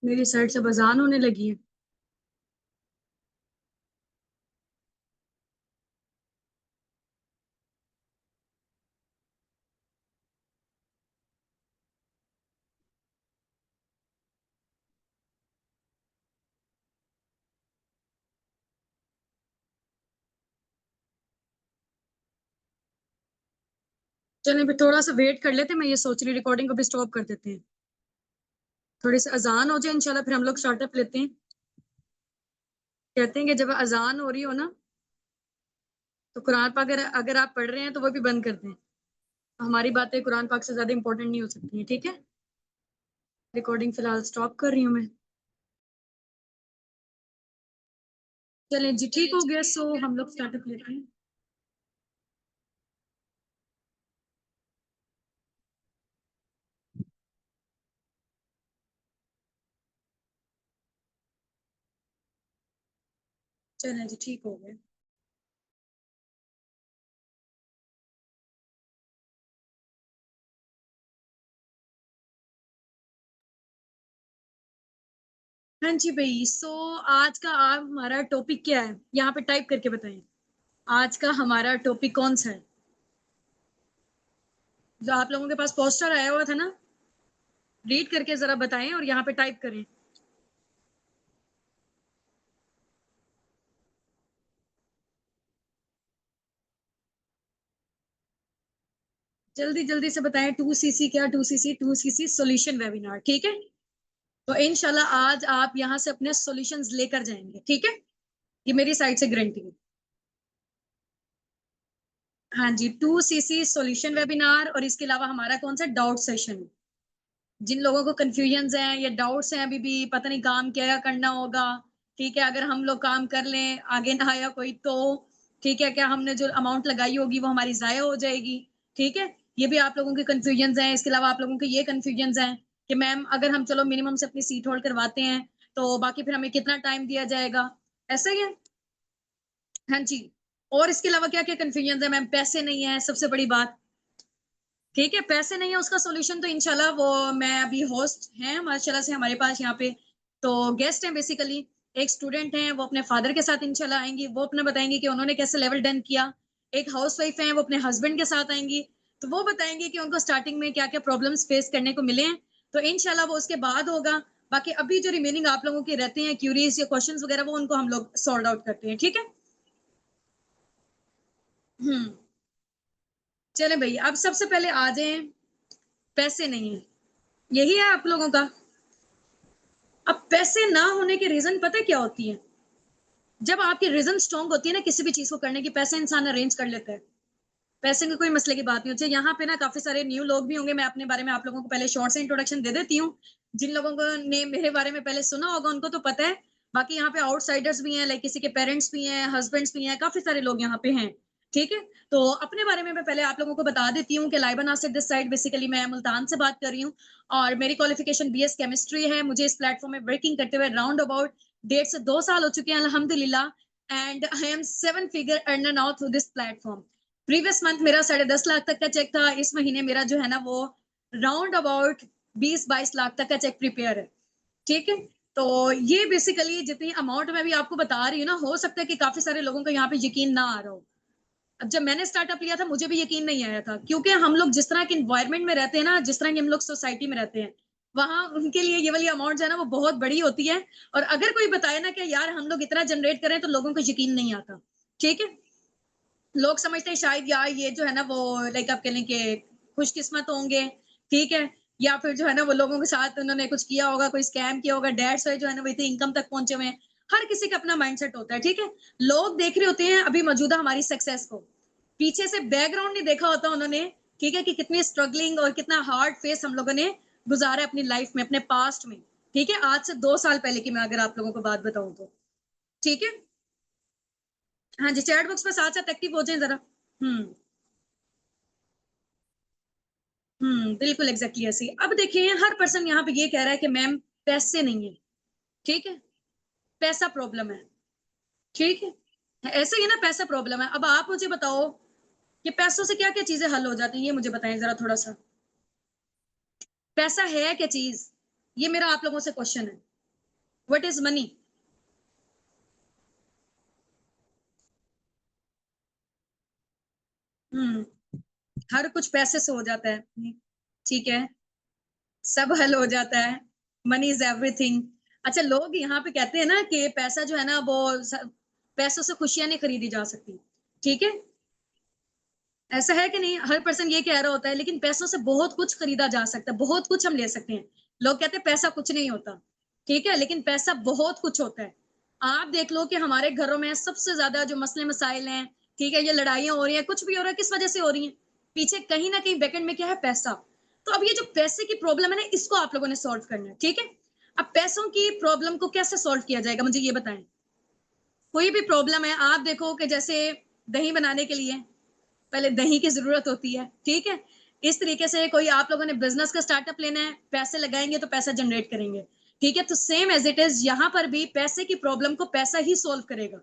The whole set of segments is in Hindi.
मेरी साइड से बजान होने लगी है। चलें फिर थोड़ा सा वेट कर लेते हैं। मैं ये सोच रही रिकॉर्डिंग को भी स्टॉप कर देते हैं, थोड़ी सी अजान हो जाए इंशाल्लाह, फिर हम लोग स्टार्टअप लेते हैं। कहते हैं कि जब अजान हो रही हो ना, तो कुरान पाक अगर अगर आप पढ़ रहे हैं तो वो भी बंद कर दें। हमारी बातें कुरान पाक से ज्यादा इंपॉर्टेंट नहीं हो सकती हैं, ठीक है। रिकॉर्डिंग फिलहाल स्टॉप कर रही हूँ मैं। चलें जी, ठीक हो गया। सो हम लोग स्टार्टअप लेते हैं। चलें जी, ठीक हो गया। हाँ जी भाई। सो आज का आप हमारा टॉपिक क्या है, यहाँ पे टाइप करके बताएं। आज का हमारा टॉपिक कौन सा है? जो आप लोगों के पास पोस्टर आया हुआ था ना, रीड करके जरा बताएं और यहाँ पे टाइप करें। जल्दी जल्दी से बताएं। 2cc क्या? 2cc सॉल्यूशन वेबिनार, ठीक है। तो इंशाल्लाह आज आप यहाँ से अपने सॉल्यूशंस लेकर जाएंगे, ठीक है। ये मेरी साइड से गारंटी है। हाँ जी, 2cc सॉल्यूशन वेबिनार। और इसके अलावा हमारा कौन सा डाउट सेशन। जिन लोगों को कंफ्यूजन है या डाउट्स हैं, अभी भी पता नहीं काम क्या करना होगा, ठीक है। अगर हम लोग काम कर लें, आगे ना आया कोई तो ठीक है, क्या हमने जो अमाउंट लगाई होगी वो हमारी जाया हो जाएगी, ठीक है। ये भी आप लोगों के कंफ्यूजन हैं। इसके अलावा आप लोगों के ये कंफ्यूजन हैं कि मैम अगर हम चलो मिनिमम से अपनी सीट होल्ड करवाते हैं तो बाकी फिर हमें कितना टाइम दिया जाएगा, ऐसा ही है। हाँ जी। और इसके अलावा क्या क्या कंफ्यूजन है मैम? पैसे नहीं है सबसे बड़ी बात, ठीक है। पैसे नहीं है, उसका सॉल्यूशन तो इंशाल्लाह वो मैं अभी होस्ट हैं माशाल्लाह से हमारे पास यहाँ पे, तो गेस्ट हैं बेसिकली। एक स्टूडेंट हैं, वो अपने फादर के साथ इंशाल्लाह आएंगी, वो अपना बताएंगे कि उन्होंने कैसे लेवल डन किया। एक हाउस वाइफ है, वो अपने हस्बैंड के साथ आएंगी, तो वो बताएंगे कि उनको स्टार्टिंग में क्या क्या प्रॉब्लम्स फेस करने को मिले हैं। तो इंशाल्लाह वो उसके बाद होगा। बाकी अभी जो रिमेनिंग आप लोगों के रहते हैं क्यूरीज या क्वेश्चन वगैरह, वो उनको हम लोग सॉल्व आउट करते हैं, ठीक है। हम्म। चले भाई, अब सबसे पहले आ जाए। पैसे नहीं है, यही है आप लोगों का। अब पैसे ना होने के रीजन पता क्या होती है? जब आपकी रीजन स्ट्रांग होती है ना किसी भी चीज को करने की, पैसे इंसान अरेंज कर लेता है। पैसे की कोई मसले की बात नहीं होती है। यहाँ पे ना काफी सारे न्यू लोग भी होंगे, मैं अपने बारे में आप लोगों को पहले शॉर्ट से इंट्रोडक्शन दे देती हूँ। जिन लोगों को ने मेरे बारे में पहले सुना होगा उनको तो पता है। बाकी यहाँ पे आउटसाइडर्स भी हैं, लाइक किसी के पेरेंट्स भी हैं, हस्बैंड्स भी हैं, काफी सारे लोग यहाँ पे हैं, ठीक है। तो अपने बारे में मैं पहले आप लोगों को बता देती हूँ कि Laiba Nasir this side, basically मैं मुल्तान से बात कर रही हूँ। और मेरी क्वालिफिकेशन बीएस केमिस्ट्री है। मुझे इस प्लेटफॉर्म में वर्किंग करते हुए राउंड अबाउट 1.5 से 2 साल हो चुके हैं अल्हम्दुलिल्लाह। And I am 7 figure earner now through this platform. Previous month मेरा 10.5 लाख तक का चेक था। इस महीने मेरा जो है ना वो राउंड अबाउट 20-22 लाख तक का चेक प्रिपेयर है, ठीक है। तो ये बेसिकली जितनी अमाउंट मैं भी आपको बता रही हूँ ना, हो सकता है कि काफी सारे लोगों को यहाँ पे यकीन ना आ रहा हो। अब जब मैंने स्टार्टअप लिया था मुझे भी यकीन नहीं आया था, क्योंकि हम लोग जिस तरह के इन्वायरमेंट में रहते हैं ना, जिस तरह की हम लोग सोसाइटी में रहते हैं, वहां उनके लिए ये वाली अमाउंट जो है ना वो बहुत बड़ी होती है। और अगर कोई बताए ना कि यार हम लोग इतना जनरेट करें, तो लोगों को यकीन नहीं आता, ठीक है। लोग समझते हैं शायद यार ये जो है ना वो लाइक आप कह लें कि खुशकिस्मत होंगे, ठीक है। या फिर जो है ना वो लोगों के साथ उन्होंने कुछ किया होगा, कोई स्कैम किया होगा, डेट्स जो है ना वो इतनी इनकम तक पहुंचे हुए हैं। हर किसी का अपना माइंडसेट होता है, ठीक है। लोग देख रहे होते हैं अभी मौजूदा हमारी सक्सेस को, पीछे से बैकग्राउंड नहीं देखा होता उन्होंने, ठीक है, कि कितनी स्ट्रगलिंग और कितना हार्ड फेस हम लोगों ने गुजारा अपनी लाइफ में, अपने पास्ट में, ठीक है। आज से 2 साल पहले की मैं अगर आप लोगों को बात बताऊं तो, ठीक है। हाँ जी, चैट बॉक्स में साथ साथ एक्टिव हो जाए जरा। हम्म। बिल्कुल एग्जैक्टली ऐसे ही। अब देखिए हर पर्सन यहाँ पे ये कह रहा है कि मैम पैसे नहीं है, ठीक है। पैसा प्रॉब्लम है, ठीक है। ऐसे ही है ना, पैसा प्रॉब्लम है। अब आप मुझे बताओ कि पैसों से क्या क्या चीजें हल हो जाती हैं, ये मुझे बताएं जरा थोड़ा सा। पैसा है क्या चीज? ये मेरा आप लोगों से क्वेश्चन है। What is money? हम्म, हर कुछ पैसे से हो जाता है, ठीक है, सब हल हो जाता है, मनी इज एवरीथिंग। अच्छा, लोग यहाँ पे कहते हैं ना कि पैसा जो है ना वो पैसों से खुशियां नहीं खरीदी जा सकती, ठीक है, ऐसा है कि नहीं? हर पर्सन ये कह रहा होता है, लेकिन पैसों से बहुत कुछ खरीदा जा सकता है, बहुत कुछ हम ले सकते हैं। लोग कहते हैं पैसा कुछ नहीं होता, ठीक है, लेकिन पैसा बहुत कुछ होता है। आप देख लो कि हमारे घरों में सबसे ज्यादा जो मसले मसाइल हैं, ठीक है, ये लड़ाइयां हो रही हैं, कुछ भी हो रहा है, किस वजह से हो रही हैं? पीछे कहीं ना कहीं बैकेंड में क्या है? पैसा। तो अब ये जो पैसे की प्रॉब्लम है ना, इसको आप लोगों ने सॉल्व करना है, ठीक है। अब पैसों की प्रॉब्लम को कैसे सॉल्व किया जाएगा, मुझे ये बताएं। कोई भी प्रॉब्लम है, आप देखो कि जैसे दही बनाने के लिए पहले दही की जरूरत होती है, ठीक है। इस तरीके से कोई आप लोगों ने बिजनेस का स्टार्टअप लेना है, पैसे लगाएंगे तो पैसा जनरेट करेंगे, ठीक है। तो सेम एज इट इज यहाँ पर भी पैसे की प्रॉब्लम को पैसा ही सोल्व करेगा।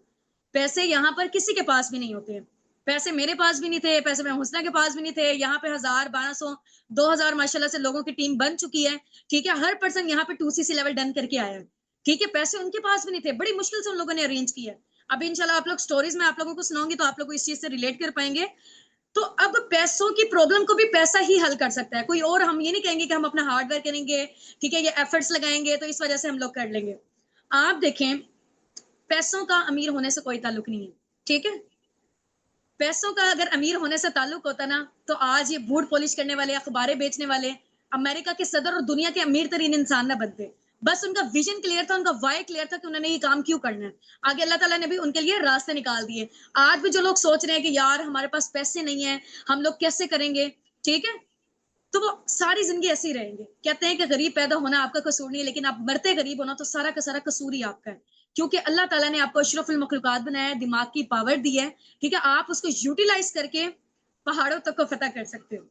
पैसे यहाँ पर किसी के पास भी नहीं होते हैं। पैसे मेरे पास भी नहीं थे, पैसे मैं हुसना के पास भी नहीं थे। यहाँ पे 1000, 1200, 2000 माशाल्लाह से लोगों की टीम बन चुकी है, ठीक है। हर पर्सन यहाँ पे 2CC लेवल डन करके आया है, ठीक है। पैसे उनके पास भी नहीं थे, बड़ी मुश्किल से उन लोगों ने अरेंज किया। अब इंशाल्लाह आप लोग स्टोरीज में आप लोगों को सुनाऊंगी तो आप लोग इस चीज से रिलेट कर पाएंगे। तो अब पैसों की प्रॉब्लम को भी पैसा ही हल कर सकता है, कोई और हम ये नहीं कहेंगे कि हम अपना हार्डवर्क करेंगे, ठीक है, ये एफर्ट्स लगाएंगे तो इस वजह से हम लोग कर लेंगे। आप देखें, पैसों का अमीर होने से कोई ताल्लुक नहीं है, ठीक है। पैसों का अगर अमीर होने से ताल्लुक होता ना, तो आज ये बूट पॉलिश करने वाले, अखबारें बेचने वाले, अमेरिका के सदर और दुनिया के अमीर तरीन इंसान ना बनते। बस उनका विजन क्लियर था, उनका वाई क्लियर था कि उन्होंने ये काम क्यों करना है। आगे अल्लाह ताला ने भी उनके लिए रास्ते निकाल दिए। आज भी जो लोग सोच रहे हैं कि यार हमारे पास पैसे नहीं है, हम लोग कैसे करेंगे, ठीक है, तो वो सारी जिंदगी ऐसे ही रहेंगे। कहते हैं कि गरीब पैदा होना आपका कसूर नहीं है, लेकिन आप मरते गरीब होना तो सारा का सारा कसूर ही आपका है। क्योंकि अल्लाह ताला ने आपको अशरफुल मखलूकात बनाया है, दिमाग की पावर दी है, ठीक है। आप उसको यूटिलाइज करके पहाड़ों तक को फतह कर सकते हो,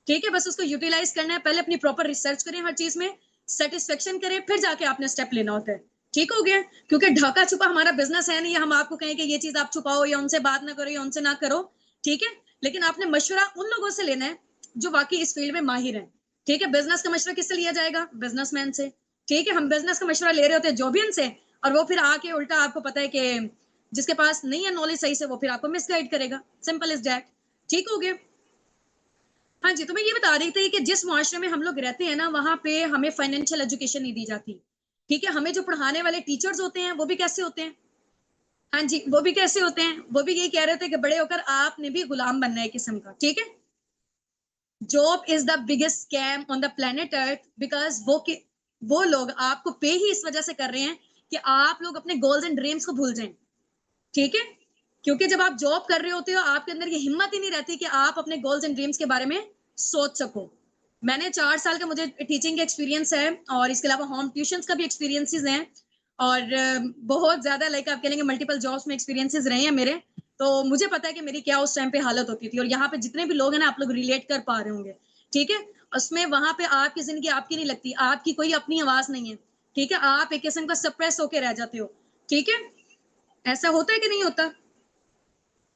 ठीक है। बस उसको यूटिलाइज करना है। पहले अपनी प्रॉपर रिसर्च करें, हर चीज में सेटिस्फेक्शन करें, फिर जाके आपने स्टेप लेना होता है, ठीक हो गया। क्योंकि ढाका छुपा हमारा बिजनेस है नहीं, हम आपको कहें कि ये चीज आप छुपाओ या उनसे बात ना करो या उनसे ना करो, ठीक है। लेकिन आपने मशवरा उन लोगों से लेना है जो वाकई इस फील्ड में माहिर है, ठीक है। बिजनेस का मशवरा किससे लिया जाएगा? बिजनेसमैन से, ठीक है। हम बिजनेस का मशवरा ले रहे होते हैं जोबियन से, और वो फिर आके उल्टा आपको पता है कि जिसके पास नहीं है नॉलेज सही से, वो फिर आपको मिसगाइड करेगा। सिंपल इज दैट, ठीक हो गया। हाँ जी, तो मैं ये बता रही थी कि जिस मुआशरे में हम लोग रहते हैं ना, वहाँ पे हमें फाइनेंशियल एजुकेशन नहीं दी जाती, ठीक है। हमें जो पढ़ाने वाले टीचर्स होते हैं, वो भी कैसे होते हैं? हाँ जी, वो भी कैसे होते हैं? वो भी यही कह रहे थे कि बड़े होकर आपने भी गुलाम बनना है किस्म का, ठीक है। Job is the biggest scam on the planet earth, because वो लोग आपको पे ही इस वजह से कर रहे हैं कि आप लोग अपने गोल्स एंड ड्रीम्स को भूल जाएं, ठीक है। क्योंकि जब आप जॉब कर रहे होते हो, आपके अंदर ये हिम्मत ही नहीं रहती कि आप अपने गोल्स एंड ड्रीम्स के बारे में सोच सको। मैंने 4 साल का मुझे टीचिंग का एक्सपीरियंस है, और इसके अलावा होम ट्यूशंस का भी एक्सपीरियंसेस हैं, और बहुत ज्यादा लाइक आप कह लेंगे मल्टीपल जॉब्स में एक्सपीरियंसेस रहे हैं मेरे। तो मुझे पता है कि मेरी क्या उस टाइम पे हालत होती थी, और यहाँ पे जितने भी लोग हैं ना, आप लोग रिलेट कर पा रहे होंगे, ठीक है। उसमें वहां पे आपकी जिंदगी आपकी नहीं लगती, आपकी कोई अपनी आवाज नहीं है, ठीक है। आप एक किस्म का सप्रेस होके रह जाते हो, ठीक है। ऐसा होता है कि नहीं होता?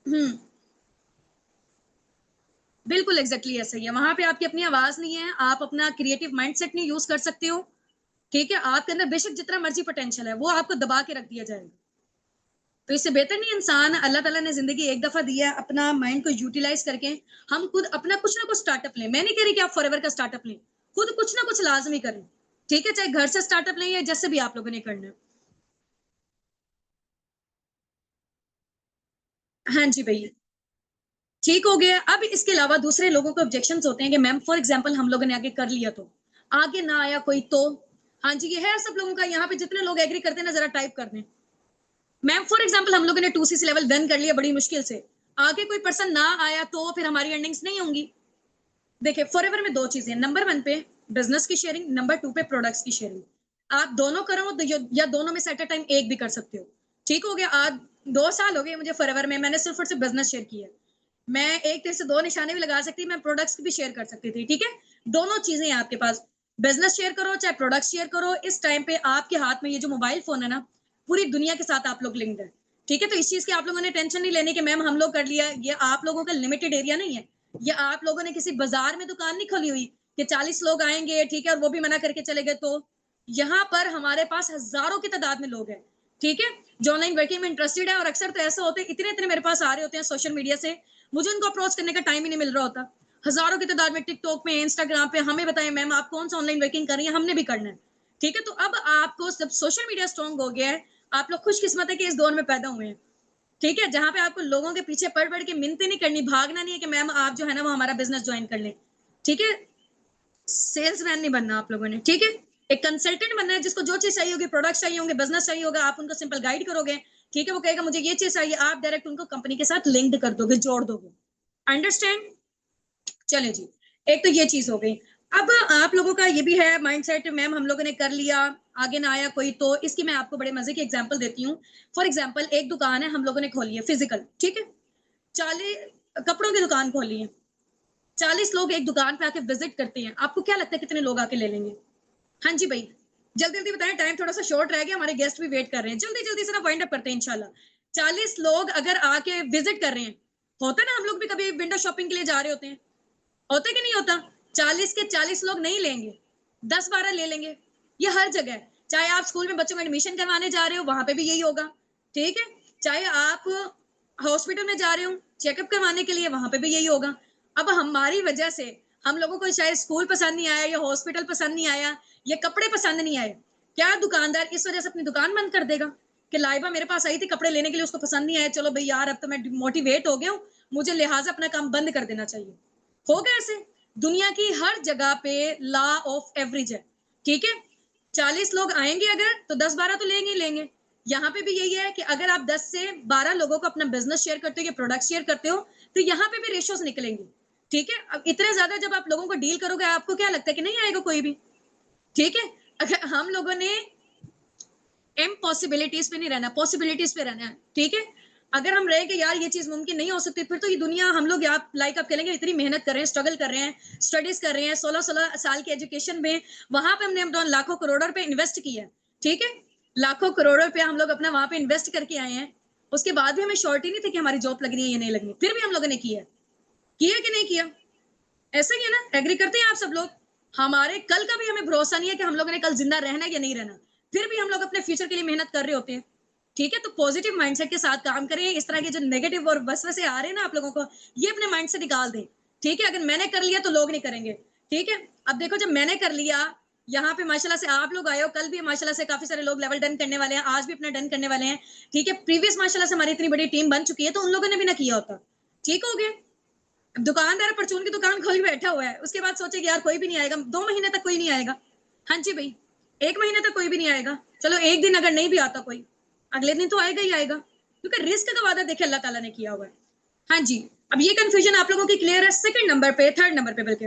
हम्म, बिल्कुल एग्जैक्टली ऐसा ही है। वहां पे आपकी अपनी आवाज नहीं है, आप अपना क्रिएटिव माइंडसेट नहीं यूज कर सकते हो, ठीक है। आपके अंदर बेशक जितना मर्जी पोटेंशियल है, वो आपको दबा के रख दिया जाएगा। तो इससे बेहतर नहीं, इंसान, अल्लाह ताला ने जिंदगी एक दफा दी है, अपना माइंड को यूटिलाइज करके हम खुद अपना कुछ ना कुछ स्टार्टअप लें। मैं नहीं कह रही कि आप फॉरएवर का स्टार्टअप लें, खुद कुछ ना कुछ लाजमी करें, ठीक है। चाहे घर से स्टार्टअप लें या जैसे भी आप लोगों ने करना है। हाँ जी भैया, ठीक हो गया। अब इसके अलावा दूसरे लोगों को ऑब्जेक्शंस होते हैं कि मैम फॉर एग्जांपल हम लोगों ने आगे कर लिया तो आगे ना आया कोई तो। हाँ जी, ये है सब लोगों का। यहाँ पे जितने लोग एग्री करते हैं ना, जरा टाइप कर दें। मैम फॉर एग्जांपल हम लोगों ने 2CC लेवल डन कर लिया बड़ी मुश्किल से, आगे कोई पर्सन ना आया तो फिर हमारी अर्निंग्स नहीं होंगी। देखिए, फॉरएवर में दो चीजें, नंबर 1 पे बिजनेस की शेयरिंग, नंबर 2 पे प्रोडक्ट्स की शेयरिंग। आप दोनों करो तो या दोनों में से एट अ टाइम एक भी कर सकते हो, ठीक हो गया। आज 2 साल हो गए मुझे फॉरएवर में, मैंने सिर्फ और सिर्फ बिजनेस शेयर किया है। मैं एक तरह से दो निशाने भी लगा सकती, मैं प्रोडक्ट्स की भी शेयर कर सकती थी, ठीक है। दोनों चीजें हैं आपके पास, बिजनेस शेयर करो चाहे प्रोडक्ट शेयर करो। इस टाइम पे आपके हाथ में ये जो मोबाइल फोन है ना, पूरी दुनिया के साथ आप लोग लिंक्ड है, ठीक है। तो इस चीज की आप लोगों ने टेंशन नहीं लेनी कि मैम हम लोग कर लिया। ये आप लोगों का लिमिटेड एरिया नहीं है, ये आप लोगों ने किसी बाजार में दुकान नहीं खोली हुई कि 40 लोग आएंगे, ठीक है, और वो भी मना करके चले गए तो यहाँ पर हमारे पास हजारों की तादाद में लोग हैं, ठीक है, जो ऑनलाइन वर्किंग में इंटरेस्टेड है। और अक्सर तो ऐसा होता है, इतने इतने मेरे पास आ रहे होते हैं सोशल मीडिया से, मुझे उनको अप्रोच करने का टाइम ही नहीं मिल रहा होता। हजारों की तादाद में टिकटॉक पे, इंस्टाग्राम पे हमें बताएं मैम आप कौन सा ऑनलाइन वर्किंग कर रही है, हमने भी करना है, ठीक है। तो अब आपको जब सोशल मीडिया स्ट्रॉन्ग हो गया है, आप लोग खुशकिस्मत है कि इस दौर में पैदा हुए हैं, ठीक है, जहां पे आपको लोगों के पीछे पड़ पड़ के मिन्नतें नहीं करनी, भागना नहीं है कि मैम आप जो है ना वो हमारा बिजनेस ज्वाइन कर लें, ठीक है। सेल्समैन नहीं बनना आप लोगों ने, ठीक है। एक कंसल्टेंट बनना है, जिसको जो चीज चाहिए होगी, प्रोडक्ट चाहिए होंगे, बिजनेस चाहिए होगा, आप उनको सिंपल गाइड करोगे, ठीक है। वो कहेगा मुझे ये चीज चाहिए, आप डायरेक्ट उनको कंपनी के साथ लिंक्ड कर दोगे, जोड़ दोगे। अंडरस्टैंड? चले जी, एक तो ये चीज हो गई। अब आप लोगों का ये भी है माइंडसेट, मैम हम लोगों ने कर लिया, आगे ना आया कोई, तो इसकी मैं आपको बड़े मजे की एग्जांपल देती हूँ। फॉर एग्जांपल, एक दुकान है हम लोगों ने खोली है फिजिकल, ठीक है, 40 कपड़ों की दुकान खोली है, 40 लोग एक दुकान पे आके विजिट करते हैं, आपको क्या लगता है कितने लोग आके ले लेंगे? हाँ जी भाई, जल्दी जल्दी बताएं, टाइम थोड़ा सा शॉर्ट रह गया, हमारे गेस्ट भी वेट कर रहे हैं, जल्दी जल्दी से ना वाइंड अप करते हैं इंशाल्लाह। 40 लोग अगर आके विजिट कर रहे हैं, होता है ना, हम लोग भी कभी विंडो शॉपिंग के लिए जा रहे होते हैं, होता है कि नहीं होता? 40 के 40 लोग नहीं लेंगे, 10-12 ले लेंगे। ये हर जगह है, चाहे आप स्कूल में बच्चों को एडमिशन करवाने जा रहे हो, वहां पे भी यही होगा, ठीक है। चाहे आप हॉस्पिटल में जा रहे हो चेकअप करवाने के लिए, वहां पे भी यही होगा। अब हमारी वजह से हम लोगों को शायद स्कूल पसंद नहीं आया, या हॉस्पिटल पसंद नहीं आया, या कपड़े पसंद नहीं आए, क्या दुकानदार इस वजह से अपनी दुकान बंद कर देगा कि लाइबा मेरे पास आई थी कपड़े लेने के लिए, उसको पसंद नहीं आया, चलो भाई यार अब तो मैं मोटिवेट हो गया हूँ, मुझे लिहाजा अपना काम बंद कर देना चाहिए? होगा ऐसे? दुनिया की हर जगह पे लॉ ऑफ एवरेज है, ठीक है। 40 लोग आएंगे अगर, तो 10-12 तो लेंगे ही लेंगे। यहाँ पे भी यही है कि अगर आप 10 से 12 लोगों को अपना बिजनेस शेयर करते हो या प्रोडक्ट शेयर करते हो, तो यहाँ पे भी रेशियोज निकलेंगे, ठीक है। अब इतने ज्यादा जब आप लोगों को डील करोगे, आपको क्या लगता है कि नहीं आएगा कोई भी, ठीक है। अगर हम लोगों ने इम्पॉसिबिलिटीज पे नहीं रहना, पॉसिबिलिटीज पे रहना है, ठीक है। अगर हम रहे कि यार ये चीज मुमकिन नहीं हो सकती, फिर तो ये दुनिया हम लोग आप लाइक आप कहेंगे इतनी मेहनत कर रहे हैं, स्ट्रगल कर रहे हैं, स्टडीज कर रहे हैं, 16-16 साल की एजुकेशन में, वहां पे हमने अपना लाखों करोड़ों रुपए इन्वेस्ट किया है, ठीक है। लाखों करोड़ों रुपया हम लोग अपना वहां पे इन्वेस्ट करके आए हैं, उसके बाद भी हमें श्योरिटी नहीं थी कि हमारी जॉब लगनी है या नहीं लगनी, फिर भी हम लोगों ने किया, किया कि नहीं किया? ऐसा ही है ना, एग्री करते हैं आप सब लोग? हमारे कल का भी हमें भरोसा नहीं है कि हम लोगों ने कल जिंदा रहना है या नहीं रहना, फिर भी हम लोग अपने फ्यूचर के लिए मेहनत कर रहे होते हैं, ठीक है। तो पॉजिटिव माइंडसेट के साथ काम करें, इस तरह के जो नेगेटिव और वसवसे आ रहे हैं ना आप लोगों को, ये अपने माइंड से निकाल दें, ठीक है। अगर मैंने कर लिया तो लोग नहीं करेंगे, ठीक है। अब देखो, जब मैंने कर लिया, यहाँ पे माशाल्लाह से आप लोग आए हो, कल भी माशाल्लाह से काफी सारे लोग लेवल डन करने वाले हैं, आज भी अपना डन करने वाले हैं, ठीक है। प्रीवियस माशाल्लाह से हमारी इतनी बड़ी टीम बन चुकी है, तो उन लोगों ने भी ना किया होता, ठीक हो गया। दुकानदार परचून की दुकान खोल के बैठा हुआ है, उसके बाद सोचे कि यार कोई भी नहीं आएगा, 2 महीने तक कोई नहीं आएगा, हाँ जी भाई, 1 महीने तक कोई भी नहीं आएगा, चलो एक दिन अगर नहीं भी आता कोई, अगले दिन तो आएगा ही आएगा, क्योंकि रिस्क का वादा देखिए अल्लाह ताला ने किया हुआ है। हाँ जी, अब ये कंफ्यूजन आप लोगों की क्लियर है? सेकंड नंबर पे, थर्ड नंबर पे बल्कि,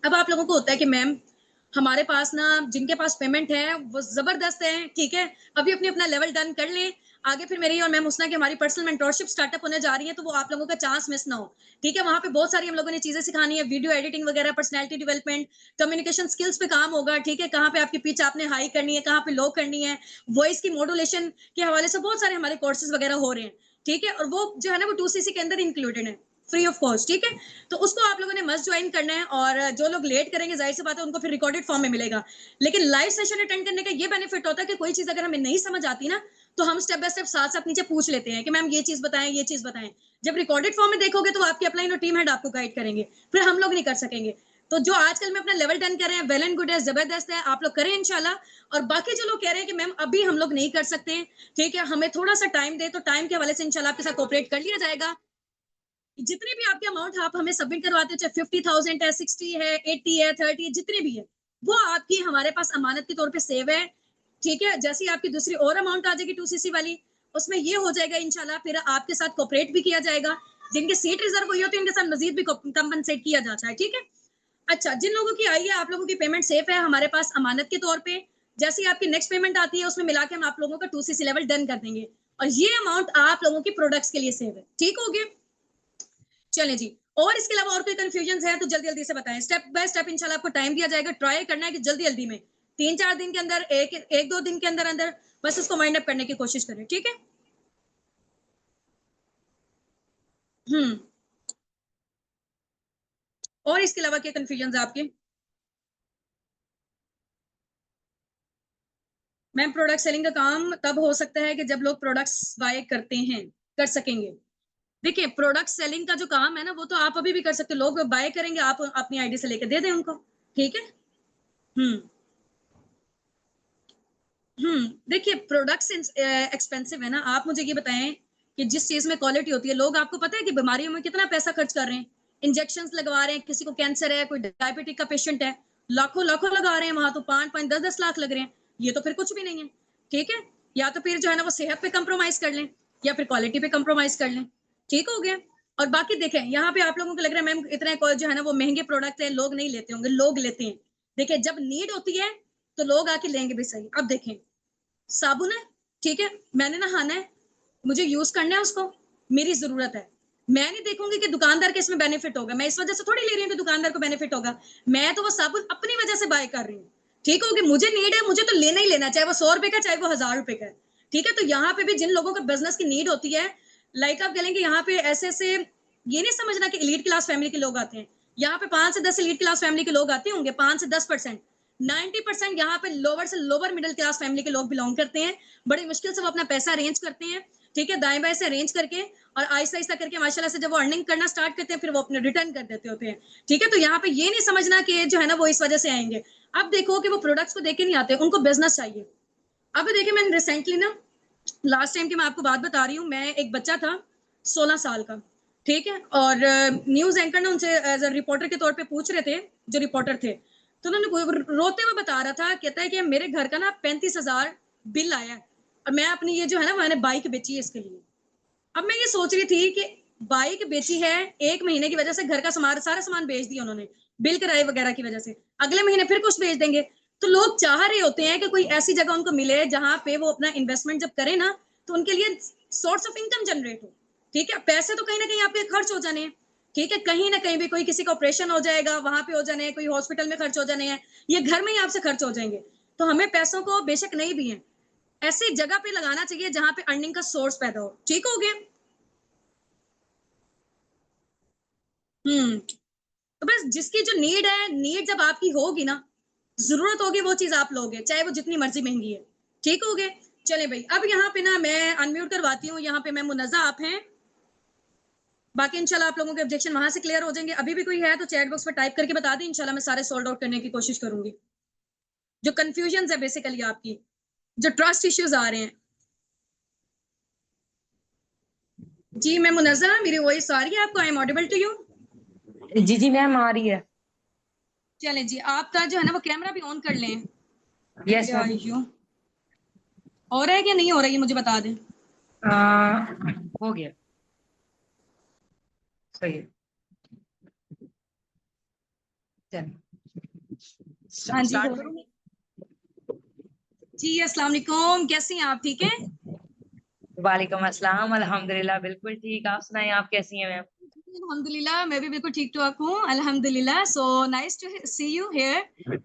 अब आप लोगों को होता है कि मैम हमारे पास ना, जिनके पास पेमेंट है वो जबरदस्त है, ठीक है, अभी अपनी अपना लेवल डन कर लें, आगे फिर मेरी और मैम हुस्ना की हमारी पर्सनल मेंटोरशिप स्टार्टअप होने जा रही है, तो वो आप लोगों का चांस मिस ना हो, ठीक है। वहां पे बहुत सारी हम लोगों ने चीजें सिखानी है, वीडियो एडिटिंग वगैरह, पर्सनैलिटी डेवलपमेंट, कम्युनिकेशन स्किल्स पे काम होगा, ठीक है। कहाँ पे आपकी पिच आपने हाई करनी है, कहाँ पे लो करनी है, वॉइस की मॉड्यूलेशन के हवाले से बहुत सारे हमारे कोर्सेज वगैरह हो रहे हैं, ठीक है। और वो जो है ना वो 2cc के अंदर इंक्लूडेड है, फ्री ऑफ कॉस्ट, ठीक है। तो उसको आप लोगों ने मस्ट ज्वाइन करना है, और जो लोग लेट करेंगे जाहिर सी बात है उनको फिर रिकॉर्डेड फॉर्म में मिलेगा, लेकिन लाइव सेशन अटेंड करने का ये बेनिफिट होता है कि कोई चीज अगर हमें नहीं समझ आती ना, तो हम स्टेप बाय स्टेप साथ साथ नीचे पूछ लेते हैं कि मैम ये चीज बताएं, ये चीज बताएं। जब रिकॉर्डेड फॉर्म में देखोगे तो आपकी अपलाइन और टीम हेड आपको गाइड करेंगे, फिर हम लोग नहीं कर सकेंगे। तो जो आजकल में अपना लेवल डन कर रहे हैं, वेल एंड गुड है, जबरदस्त है, आप लोग करें इंशाल्लाह। और बाकी जो लोग कह रहे हैं कि मैम अभी हम लोग नहीं कर सकते, ठीक है, हमें थोड़ा सा टाइम दे, तो टाइम के हवाले से इंशाल्लाह आपके साथ कोऑपरेट कर लिया जाएगा। जितने भी आपके अमाउंट आप हमें सबमिट करवाते हो, चाहे 50,000 है, 60 है, 80 है, 30 है, जितने भी है, वो आपकी हमारे पास अमानत के तौर पे सेव है, ठीक है। जैसे आपकी दूसरी और अमाउंट आ जाएगी 2cc वाली, उसमें ये हो जाएगा इंशाल्लाह, फिर आपके साथ कोऑपरेट भी किया जाएगा, जिनके सीट रिजर्व हुई होती है उनके साथ मजीद भी कंपनसेट किया जाता है, ठीक है। अच्छा, जिन लोगों की आई है, आप लोगों की पेमेंट सेफ है हमारे पास अमानत के तौर पे, जैसे ही आपकी नेक्स्ट पेमेंट आती है उसमें मिला के हम आप लोगों का 2cc लेवल डन कर देंगे, और ये अमाउंट आप लोगों की प्रोडक्ट्स के लिए सेव है, ठीक हो गया। चलें जी, और इसके अलावा और कोई कंफ्यूजन है तो जल्दी जल्दी से बताएं, स्टेप बाय स्टेप इंशाल्लाह आपको टाइम दिया जाएगा, ट्राई करना है कि जल्दी जल्दी में 3-4 दिन के अंदर, एक दो दिन के अंदर अंदर बस उसको वाइंड अप करने की कोशिश करें, ठीक है। हम्म। और इसके अलावा क्या कंफ्यूजन है आपके? मैम प्रोडक्ट सेलिंग का काम तब हो सकता है कि जब लोग प्रोडक्ट्स बाय करते हैं, कर सकेंगे। देखिए प्रोडक्ट सेलिंग का जो काम है ना, वो तो आप अभी भी कर सकते हो, लोग बाय करेंगे, आप अपनी आईडी से लेकर दे दें उनको, ठीक है। देखिए प्रोडक्ट्स एक्सपेंसिव है ना, आप मुझे ये बताएं कि जिस चीज में क्वालिटी होती है, लोग आपको पता है कि बीमारियों में कितना पैसा खर्च कर रहे हैं, इंजेक्शंस लगवा रहे हैं, किसी को कैंसर है, कोई डायबिटिक का पेशेंट है, लाखों लाखों लगा रहे हैं, वहां तो 5-5 10-10 लाख लग रहे हैं, ये तो फिर कुछ भी नहीं है, ठीक है। या तो फिर जो है ना वो सेहत पे कंप्रोमाइज कर लें, या फिर क्वालिटी पे कंप्रोमाइज कर लें, ठीक हो गया। और बाकी देखें यहाँ पे आप लोगों को लग रहा है मैम इतने जो है ना वो महंगे प्रोडक्ट है, लोग नहीं लेते होंगे, लोग लेते हैं। देखिए जब नीड होती है तो लोग आके लेंगे भी सही। अब देखें साबुन है, ठीक है, मैंने नहाना है, मुझे यूज करना है उसको, मेरी जरूरत है, मैं नहीं देखूंगी कि दुकानदार के इसमें बेनिफिट होगा, मैं इस वजह से थोड़ी ले रही हूँ कि दुकानदार को बेनिफिट होगा, मैं तो वो साबुन अपनी वजह से बाय कर रही हूँ, ठीक होगी, मुझे नीड है, मुझे तो लेना ही लेना, चाहे वो 100 रुपए का, चाहे वो 1000 रुपए का, ठीक है। तो यहाँ पे भी जिन लोगों को बिजनेस की नीड होती है, लाइक आप कहेंगे यहाँ पे ऐसे ऐसे, ये नहीं समझना कि एलीट क्लास फैमिली के लोग आते हैं, यहाँ पे 5 से 10 एलीट क्लास फैमिली के लोग आते होंगे, 5 से 10%, 90% यहाँ पे लोअर से लोअर मिडिल क्लास फैमिली के लोग बिलोंग करते हैं, बड़ी मुश्किल से वो अपना पैसा अरेंज करते हैं, ठीक है, दाएं बाएं से अरेंज करके, और आहिस्ता आहिस्ता करके माशाल्लाह से जब वो अर्निंग करना स्टार्ट करते हैं, फिर वो अपने रिटर्न कर देते होते हैं, ठीक है। तो यहाँ पे ये नहीं समझना कि जो है ना वो इस वजह से आएंगे, अब देखो कि वो प्रोडक्ट्स को देख के नहीं आते, उनको बिजनेस चाहिए। अब देखिए मैंने रिसेंटली ना, लास्ट टाइम की मैं आपको बात बता रही हूँ, मैं एक बच्चा था 16 साल का, ठीक है, और न्यूज एंकर ने उनसे एज अ रिपोर्टर के तौर पे पूछ रहे थे, जो रिपोर्टर थे, तो उन्होंने रोते हुए बता रहा था, कहता है कि मेरे घर का ना 35,000 बिल आया है, और मैं अपनी ये जो है ना मैंने बाइक बेची है इसके लिए। अब मैं ये सोच रही थी कि बाइक बेची है, 1 महीने की वजह से घर का सामान, सारा सामान बेच दिया उन्होंने, बिल किराए वगैरह की वजह से, अगले महीने फिर कुछ बेच देंगे। तो लोग चाह रहे होते हैं कि कोई ऐसी जगह उनको मिले जहां पे वो अपना इन्वेस्टमेंट जब करें ना, तो उनके लिए सोर्स ऑफ इनकम जनरेट हो, ठीक है। पैसे तो कहीं ना कहीं आपके खर्च हो जाने हैं, ठीक है, कहीं ना कहीं भी कोई किसी का ऑपरेशन हो जाएगा, वहां पे हो जाने हैं, कोई हॉस्पिटल में खर्च हो जाने हैं, ये घर में ही आपसे खर्च हो जाएंगे। तो हमें पैसों को बेशक नहीं भी है, ऐसी जगह पे लगाना चाहिए जहां पे अर्निंग का सोर्स पैदा हो, ठीक हो गया। तो बस जिसकी जो नीड है, नीड जब आपकी होगी ना, जरूरत होगी, वो चीज आप लोगे, चाहे वो जितनी मर्जी महंगी है, ठीक हो गए। चले भाई, अब यहाँ पे ना मैं अनम्यूट करवाती हूँ, यहाँ पे मैं मुनज़्ज़ा आप हैं, बाकी इंशाल्लाह आप लोगों के ऑब्जेक्शन वहां से क्लियर हो जाएंगे, अभी भी कोई है तो चैट बॉक्स में टाइप करके बता दें, इंशाल्लाह मैं सारे सोल्व आउट करने की कोशिश करूंगी। जो कंफ्यूजन है बेसिकली आपकी, जो ट्रस्ट इश्यूज आ रहे हैं। जी मैं मुनज़्ज़ा, मेरी वॉइस आ रही है आपको? I am audible to you? जी जी मैम आ रही है। चलें जी, आपका जो है ना वो कैमरा भी ऑन कर लें। Yes ma'am. यू हो रहा है कि नहीं हो रहा है, ये मुझे बता दें। हो गया, सही है। हाँ जी हो स्टार्ट रहा है। करूँ? जी अस्सलाम वालेकुम, कैसी हैं आप? ठीक है, वालेकुम अस्सलाम, अल्हम्दुलिल्लाह बिल्कुल ठीक। आप सुनाएं, आप कैसी हैं मैम? अल्हम्दुलिल्लाह मैं भी बिल्कुल ठीक ठाक हूँ, अल्हम्दुलिल्लाह। So nice to see you here.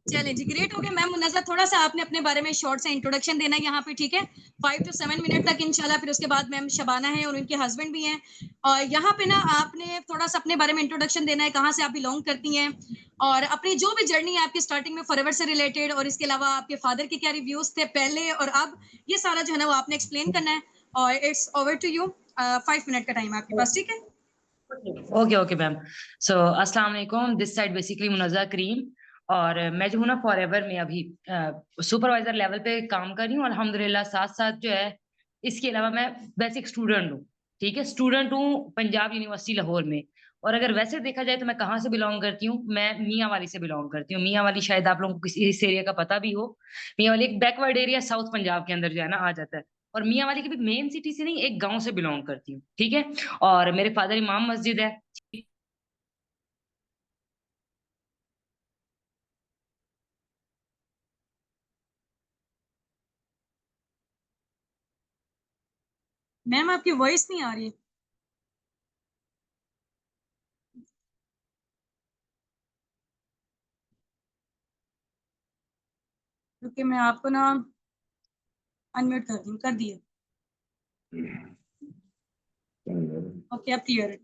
चलें जी, ग्रेट हो गया। मैम मुनज़्ज़ा, थोड़ा सा आपने अपने बारे में शॉर्ट सा इंट्रोडक्शन देना है यहाँ पे, ठीक है, 5 to 7 मिनट तक इंशाल्लाह, फिर उसके बाद मैम शबाना है और उनके हस्बैंड भी हैं, और यहाँ पे ना आपने थोड़ा सा अपने बारे में इंट्रोडक्शन देना है, कहाँ से आप बिलोंग करती हैं, और अपनी जो भी जर्नी है आपकी स्टार्टिंग में फॉरएवर से रिलेटेड, और इसके अलावा आपके फादर के क्या रिव्यूज थे पहले और अब, ये सारा जो है ना वो आपने एक्सप्लेन करना है, और it's over to you. 5 minute का टाइम है आपके पास, ठीक है। Okay okay ma'am. सो अस्सलाम वालेकुम, दिस साइड बेसिकली मुनज़्ज़ा करीम। और मैं जो हूँ ना फॉरएवर में अभी सुपरवाइजर लेवल पे काम कर रही हूँ अल्हम्दुलिल्लाह। साथ साथ जो है इसके अलावा मैं बेसिक स्टूडेंट हूँ, ठीक है, स्टूडेंट हूँ पंजाब यूनिवर्सिटी लाहौर में। और अगर वैसे देखा जाए तो मैं कहाँ से बिलोंग करती हूँ, मैं मियाँ वाली से बिलोंग करती हूँ। मियाँ वाली शायद आप लोगों को किसी इस एरिया का पता भी हो। मियाँ वाली एक बैकवर्ड एरिया साउथ पंजाब के अंदर जो है ना आ जाता है। और मियाँ वाली की भी मेन सिटी से नहीं, एक गाँव से बिलोंग करती हूँ, ठीक है। और मेरे फादर इमाम मस्जिद है। मैम आपकी वॉइस नहीं आ रही, क्योंकि मैं आपको ना अनम्यूट कर दी, कर दिए। ओके अब क्लियर है।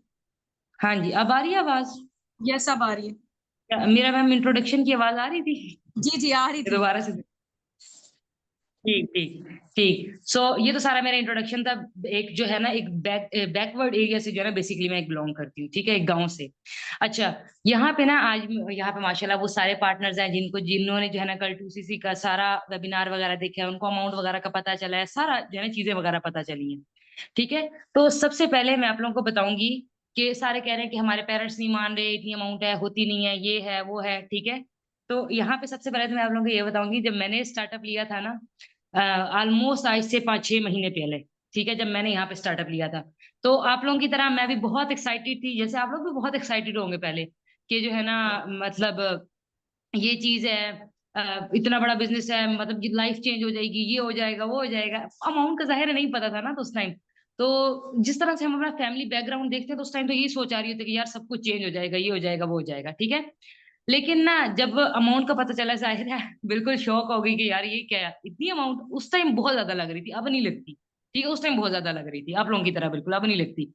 हाँ जी, अब आ रही है आवाज? यस अब आ रही है। मेरा मैम इंट्रोडक्शन की आवाज आ रही थी? जी जी आ रही थी। दोबारा से। ठीक ठीक ठीक। सो ये तो सारा मेरा इंट्रोडक्शन था। एक जो है ना, एक बैकवर्ड एरिया से जो है ना, बेसिकली मैं एक बिलोंग करती हूँ, ठीक है, एक गांव से। अच्छा, यहाँ पे ना आज यहाँ पे माशाल्लाह वो सारे पार्टनर्स हैं जिन्होंने जो है ना कल 2CC का सारा वेबिनार वगैरह देखा है, उनको अमाउंट वगैरह का पता चला है, सारा जो है ना चीजें वगैरह पता चली हैं। ठीक है। तो सबसे पहले मैं आप लोगों को बताऊंगी कि सारे कह रहे हैं कि हमारे पेरेंट्स नहीं मान रहे, इतनी अमाउंट है, होती नहीं है, ये है वो है, ठीक है। तो यहाँ पे सबसे पहले तो मैं आप लोगों को ये बताऊंगी, जब मैंने स्टार्टअप लिया था ना, ऑलमोस्ट आज से 5-6 महीने पहले, ठीक है, जब मैंने यहाँ पे स्टार्टअप लिया था, तो आप लोगों की तरह मैं भी बहुत एक्साइटेड थी, जैसे आप लोग भी बहुत एक्साइटेड होंगे पहले, कि जो है ना, मतलब ये चीज है, इतना बड़ा बिजनेस है, मतलब लाइफ चेंज हो जाएगी, ये हो जाएगा, वो हो जाएगा। अमाउंट का जाहिर है नहीं पता था ना तो उस टाइम। तो जिस तरह से हम अपना फैमिली बैकग्राउंड देखते हैं, तो उस टाइम तो यही सोच आ रही होती है कि यार सब कुछ चेंज हो जाएगा, ये हो जाएगा, वो हो जाएगा, ठीक है। लेकिन ना जब अमाउंट का पता चला, जाहिर है बिल्कुल शौक हो गई कि यार ये क्या है, इतनी अमाउंट उस टाइम बहुत ज्यादा लग रही थी, अब नहीं लगती, ठीक है, उस टाइम बहुत ज्यादा लग रही थी, आप लोगों की तरह बिल्कुल अब नहीं लगती।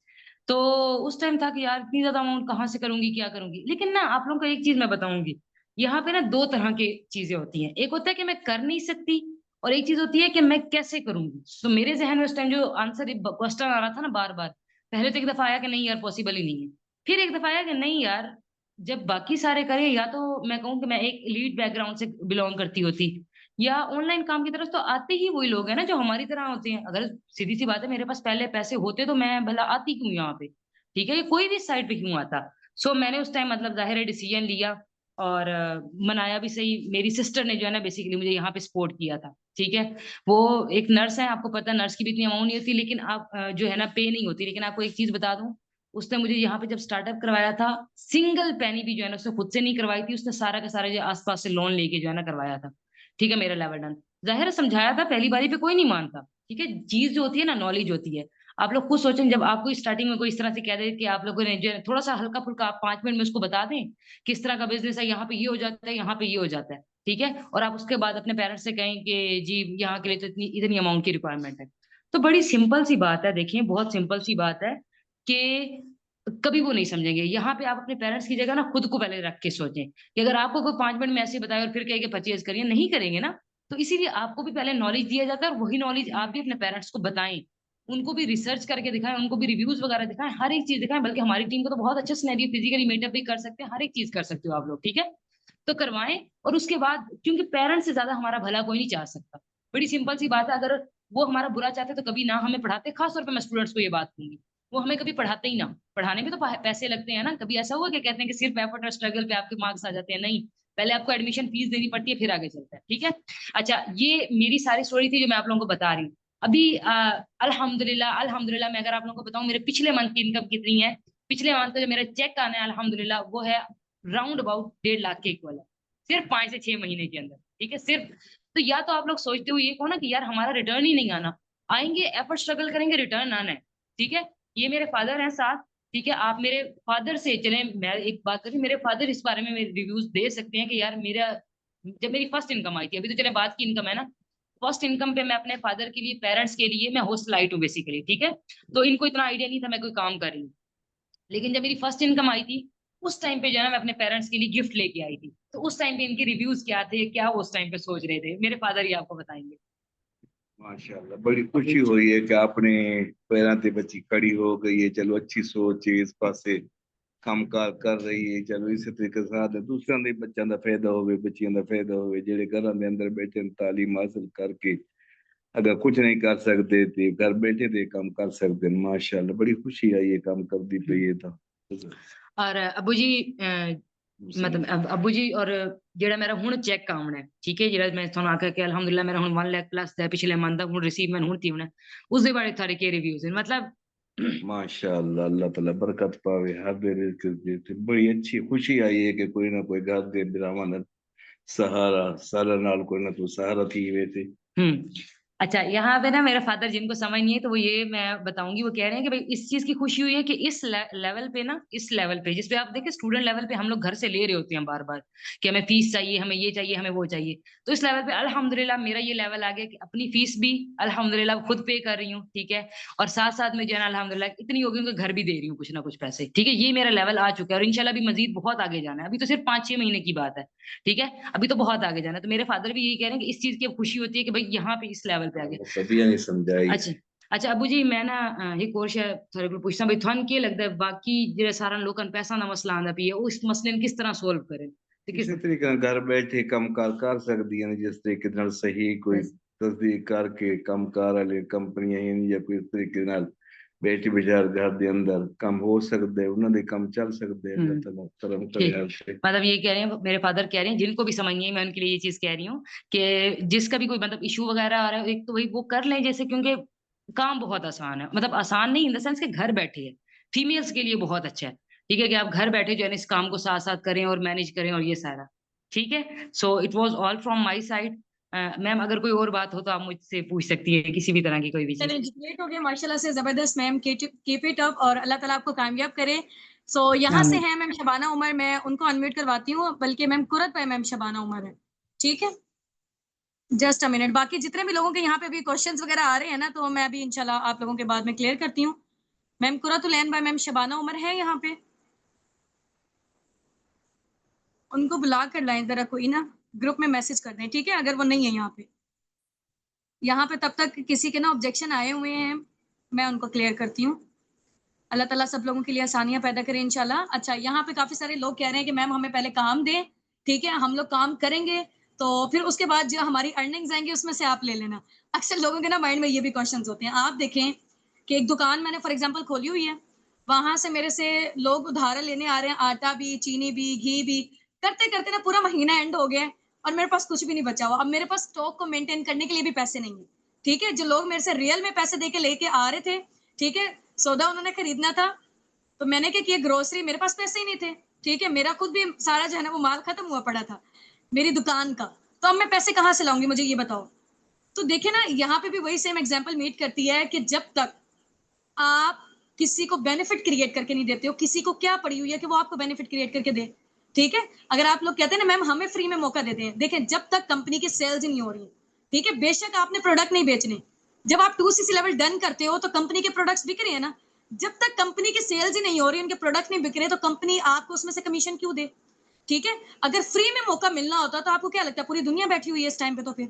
तो उस टाइम था कि यार इतनी ज्यादा अमाउंट कहाँ से करूंगी, क्या करूंगी। लेकिन ना आप लोगों को एक चीज मैं बताऊंगी, यहाँ पे ना दो तरह की चीजें होती हैं, एक होता है कि मैं कर नहीं सकती, और एक चीज होती है कि मैं कैसे करूंगी। तो मेरे जहन में उस टाइम जो आंसर क्वेश्चन आ रहा था ना बार बार, पहले तो एक दफा आया कि नहीं यार पॉसिबल ही नहीं है, फिर एक दफा आया कि नहीं यार, जब बाकी सारे करें, या तो मैं कहूँ कि मैं एक लीड बैकग्राउंड से बिलोंग करती होती, या ऑनलाइन काम की तरफ तो आते ही वही लोग हैं ना जो हमारी तरह होते हैं। अगर सीधी सी बात है, मेरे पास पहले पैसे होते तो मैं भला आती क्यों यहाँ पे, ठीक है, ये कोई भी साइड पे क्यों आता। सो मैंने उस टाइम मतलब जाहिर है डिसीजन लिया, और मनाया भी सही। मेरी सिस्टर ने जो है ना बेसिकली मुझे यहाँ पे सपोर्ट किया था, ठीक है। वो एक नर्स है, आपको पता है नर्स की भी इतनी अमाउंट नहीं होती, लेकिन आप जो है ना पे नहीं होती। लेकिन आपको एक चीज बता दूं, उसने मुझे यहाँ पे जब स्टार्टअप करवाया था, सिंगल पैनी भी जो है ना उसने खुद से नहीं करवाई थी, उसने सारा का सारा जो आसपास से लोन लेके जो है ना करवाया था, ठीक है, मेरा लेवल डन। जाहिर है समझाया था, पहली बारी पे कोई नहीं मानता, ठीक है। चीज जो होती है ना, नॉलेज होती है। आप लोग खुद सोचें, जब आपको स्टार्टिंग में कोई इस तरह से कह दे कि आप लोगों ने जो है थोड़ा सा हल्का फुल्का आप 5 मिनट में उसको बता दें किस तरह का बिजनेस है, यहाँ पे ये हो जाता है, यहाँ पे ये हो जाता है, ठीक है, और आप उसके बाद अपने पेरेंट्स से कहें कि जी यहाँ के लिए तो इतनी इतनी अमाउंट की रिक्वायरमेंट है। तो बड़ी सिंपल सी बात है, देखिए बहुत सिंपल सी बात है कि कभी वो नहीं समझेंगे। यहाँ पे आप अपने पेरेंट्स की जगह ना खुद को पहले रख के सोचें कि अगर आपको कोई 5 मिनट में ऐसे बताए और फिर कहे कि परचेज करिए, नहीं करेंगे ना। तो इसीलिए आपको भी पहले नॉलेज दिया जाता है, और वही नॉलेज आप भी अपने पेरेंट्स को बताएं, उनको भी रिसर्च करके दिखाएं, उनको भी रिव्यूज वगैरह दिखाएं, हर एक चीज दिखाएं। बल्कि हमारी टीम को तो बहुत अच्छा सिनेरियो, फिजिकली मीटअप भी कर सकते हैं, हर एक चीज कर सकते हो आप लोग, ठीक है। तो करवाएं। और उसके बाद, क्योंकि पेरेंट्स से ज्यादा हमारा भला कोई नहीं चाह सकता, बड़ी सिंपल सी बात है। अगर वो हमारा बुरा चाहते तो कभी ना हमें पढ़ाते। खास तौर पे मैं स्टूडेंट्स को ये बात कहूंगी, वो हमें कभी पढ़ाते ही ना। पढ़ाने में तो पैसे लगते हैं ना, कभी ऐसा हुआ कि कहते हैं कि सिर्फ एफर्ट और स्ट्रगल पे आपके मार्क्स आ जाते हैं, नहीं। पहले आपको एडमिशन फीस देनी पड़ती है, फिर आगे चलता है, ठीक है। अच्छा, ये मेरी सारी स्टोरी थी जो मैं आप लोगों को बता रही हूँ अभी। अल्हम्दुलिल्लाह अल्हम्दुलिल्लाह, मैं अगर आप लोगों को बताऊं मेरे पिछले मंथ की इनकम कितनी है, पिछले मंथ का जो मेरा चेक आना है अल्हम्दुलिल्लाह, वो है राउंड अबाउट 1.5 लाख के इक्वल है, सिर्फ 5 से 6 महीने के अंदर, ठीक है, सिर्फ। तो या तो आप लोग सोचते हो ये कहो ना कि यार हमारा रिटर्न ही नहीं आना, आएंगे, एफर्ट स्ट्रगल करेंगे, रिटर्न आना है, ठीक है। ये मेरे फादर हैं साथ, ठीक है। आप मेरे फादर से चले, मैं एक बात करूँ, मेरे फादर इस बारे में मेरे रिव्यूज दे सकते हैं कि यार मेरा, जब मेरी फर्स्ट इनकम आई थी, अभी तो चले बात की इनकम है ना, फर्स्ट इनकम पे मैं अपने फादर के लिए, पेरेंट्स के लिए मैं हॉस्टल आई हूँ बेसिकली, ठीक है। तो इनको इतना आइडिया नहीं था मैं कोई काम कर रही हूँ। लेकिन जब मेरी फर्स्ट इनकम आई थी, उस टाइम पे जो है ना मैं अपने पेरेंट्स के लिए गिफ्ट लेके आई थी। तो उस टाइम पे इनके रिव्यूज क्या थे, क्या वो उस टाइम पे सोच रहे थे, मेरे फादर ही आपको बताएंगे। माशाल्लाह, बड़ी खुशी हुई है कि आपने पैरां ते बच्ची खड़ी हो गई है। चलो अच्छी सोच है, इस पासे ਕੰਮਕਾਰ ਕਰ ਰਹੀ ਹੈ। ਚਲੋ ਇਸੇ ਤਰੀਕੇ ਨਾਲ ਦੂਸਰਿਆਂ ਦੇ ਬੱਚਿਆਂ ਦਾ ਫਾਇਦਾ ਹੋਵੇ, ਬੱਚਿਆਂ ਦਾ ਫਾਇਦਾ ਹੋਵੇ, ਜਿਹੜੇ ਘਰਾਂ ਦੇ ਅੰਦਰ ਬੈਠੇ ਨੇ ਤਾਲੀਮ ਹਾਸਲ ਕਰਕੇ अगर कुछ नहीं कर सकते थे, घर बैठे थे काम कर सकते हैं। माशाल्लाह, बड़ी खुशी आई ये काम करती पे ये था। और अबू जी मतलब अबू जी, और ਜਿਹੜਾ ਮੇਰਾ ਹੁਣ ਚੈੱਕ ਆਉਣਾ ਹੈ, ਠੀਕ ਹੈ, ਜਿਹੜਾ ਮੈਂ ਤੁਹਾਨੂੰ ਆਖਿਆ ਕਿ ਅਲਹਮਦੁਲਿਲਾ ਮੇਰਾ ਹੁਣ 1 ਲੱਖ ਪਲੱਸ ਹੈ, ਪਿਛਲੇ ਮੰਥ ਦਾ ਹੁਣ ਰਿਸੀਵ ਮੈਂ ਹੁਣ ਤੀ ਹੋਣਾ, ਉਸ ਦੇ ਬਾਰੇ ਤੁਹਾਡੇ ਕੀ ਰਿਵਿਊਜ਼ ਹਨ मतलब। माशाल्लाह, अल्लाह ताला बरकत पावे हर दे रिज़्क़ दे। बड़ी अच्छी खुशी आई है कि कोई ना कोई घर दे बिरावां दा सहारा सारा नाल कोई ना कोई सहारा थी वे थे। हम्म। अच्छा, यहाँ पे ना मेरे फादर जिनको समझ नहीं है तो वो ये मैं बताऊंगी, वो कह रहे हैं कि भाई इस चीज की खुशी हुई है कि इस लेवल पे ना, इस लेवल पे जिसपे आप देखें स्टूडेंट लेवल पे हम लोग घर से ले रहे होते हैं बार बार कि हमें फीस चाहिए, हमें ये चाहिए, हमें वो चाहिए। तो इस लेवल पे अल्हम्दुलिल्लाह मेरा ये लेवल आ गया कि अपनी फीस भी अल्हम्दुलिल्लाह खुद पे कर रही हूँ, ठीक है। और साथ साथ में जो है ना अल्हम्दुलिल्लाह इतनी होगी उनको घर भी दे रही हूँ कुछ ना कुछ पैसे, ठीक है। ये मेरा लेवल आ चुका है और इंशाल्लाह भी मजीद बहुत आगे जाना है। अभी तो सिर्फ 5-6 महीने की बात है, ठीक है। अभी तो बहुत आगे जाना है। तो मेरे फादर भी यही कह रहे हैं कि इस चीज की अब खुशी होती है कि भाई यहाँ पे इस लेवल पे आ गए। सदियां नहीं समझाई। अच्छा, अच्छा अबू जी मैं ना एक और शे थोड़े को पूछना भाई थान के लगता है बाकी जो सारा लोगों पैसा ना मसला आंदा पी है उस मसले ने किस तरह सोल्व करे ते किस इसी तरीके ਨਾਲ घर बैठे ਕੰਮਕਾਰ ਕਰ ਸਕਦੀਆਂ ਨੇ ਜਿਸ ਤਰੀਕੇ ਨਾਲ ਸਹੀ ਕੋਈ ਤਸਦੀਕ ਕਰਕੇ ਕੰਮਕਾਰ ਵਾਲੇ ਕੰਪਨੀਆਂ ਹੀ ਜਾਂ ਕੋਈ ਤਰੀਕੇ ਨਾਲ ਬੈਠ ਵਿਚਾਰ ਘਰ ਦੇ ਅੰਦਰ ਕੰਮ ਹੋ ਸਕਦੇ ਉਹਨਾਂ ਦੇ ਕੰਮ ਚੱਲ ਸਕਦੇ ਅੱਲਾਹ ਤਾਲਾ ਕਰਮ करे ठीक। हर से। मतलब ये कह रहे हैं मेरे फादर कह रहे हैं जिनको भी समझ नहीं है मैं उनके लिए ये चीज कह रही हूँ कि जिसका भी कोई मतलब इशू वगैरह आ रहा है एक तो वही वो कर लें जैसे, क्योंकि काम बहुत आसान है, मतलब आसान नहीं इन द सेंस कि घर बैठे है फीमेल्स के लिए बहुत अच्छा है, ठीक है कि आप घर बैठे जो है ना इस काम को साथ साथ करें और मैनेज करें और ये सारा, ठीक है। So it was all from my side. Ma'am अगर कोई और बात हो तो आप मुझसे पूछ सकती है किसी भी तरह की कोई भी चीज। चलिए ग्रेट हो गया माशाल्लाह से, जबरदस्त मैम, कीप इट अप और अल्लाह ताला आपको कामयाब करे। सो यहाँ से आमीन। है मैम शबाना उमर, मैं उनको अनम्यूट करवाती हूँ, बल्कि मैम कुरत पे मैम शबाना उमर है, ठीक है। जस्ट अ मिनट, बाकी जितने भी लोगों के यहाँ पे भी क्वेश्चंस वगैरह आ रहे हैं ना, तो मैं अभी इंशाल्लाह आप लोगों के बाद में क्लियर करती हूँ। Ma'am Qurratulain by ma'am Shabana Umar है यहाँ पे, उनको बुला कर लाएं जरा, कोई ना ग्रुप में मैसेज कर दें, ठीक है, अगर वो नहीं है यहाँ पे। यहाँ पे तब तक किसी के ना ऑब्जेक्शन आए हुए हैं, मैं उनको क्लियर करती हूँ। अल्लाह ताला सब लोगों के लिए आसानियां पैदा करें इंशाल्लाह। अच्छा, यहाँ पे काफी सारे लोग कह रहे हैं कि मैम हमें पहले काम दें, ठीक है, हम लोग काम करेंगे तो फिर उसके बाद जो हमारी अर्निंग्स आएंगी उसमें से आप ले लेना। अक्सर लोगों के ना माइंड में ये भी क्वेश्चंस होते हैं। आप देखें कि एक दुकान मैंने फॉर एग्जांपल खोली हुई है, वहां से मेरे से लोग उधार लेने आ रहे हैं, आटा भी, चीनी भी, घी भी, करते करते ना पूरा महीना एंड हो गया है और मेरे पास कुछ भी नहीं बचा हुआ। अब मेरे पास स्टॉक को मेंटेन करने के लिए भी पैसे नहीं है, ठीक है। जो लोग मेरे से रियल में पैसे दे के लेके आ रहे थे, ठीक है, सौदा उन्होंने खरीदना था, तो मैंने क्या किया, ग्रोसरी, मेरे पास पैसे ही नहीं थे, ठीक है, मेरा खुद भी सारा जो है ना वो माल खत्म हुआ पड़ा था मेरी दुकान का, तो अब मैं पैसे कहाँ से लाऊंगी, मुझे ये बताओ। तो देखिए ना, यहाँ पे भी वही सेम एग्जांपल मीट करती है कि जब तक आप किसी को बेनिफिट क्रिएट करके नहीं देते हो, किसी को क्या पड़ी हुई है कि वो आपको बेनिफिट क्रिएट करके दे, ठीक है। अगर आप लोग कहते हैं ना मैम हमें फ्री में मौका देते हैं, देखें जब तक कंपनी की सेल्स ही नहीं हो रही, ठीक है, बेशक आपने प्रोडक्ट नहीं बेचने, जब आप 2cc लेवल डन करते हो तो कंपनी के प्रोडक्ट्स बिक रहे हैं ना, जब तक कंपनी की सेल्स ही नहीं हो रही, उनके प्रोडक्ट नहीं बिक रहे, तो कंपनी आपको उसमें से कमीशन क्यों दे, ठीक है। अगर फ्री में मौका मिलना होता तो आपको क्या लगता है पूरी दुनिया बैठी हुई है इस टाइम पे, तो फिर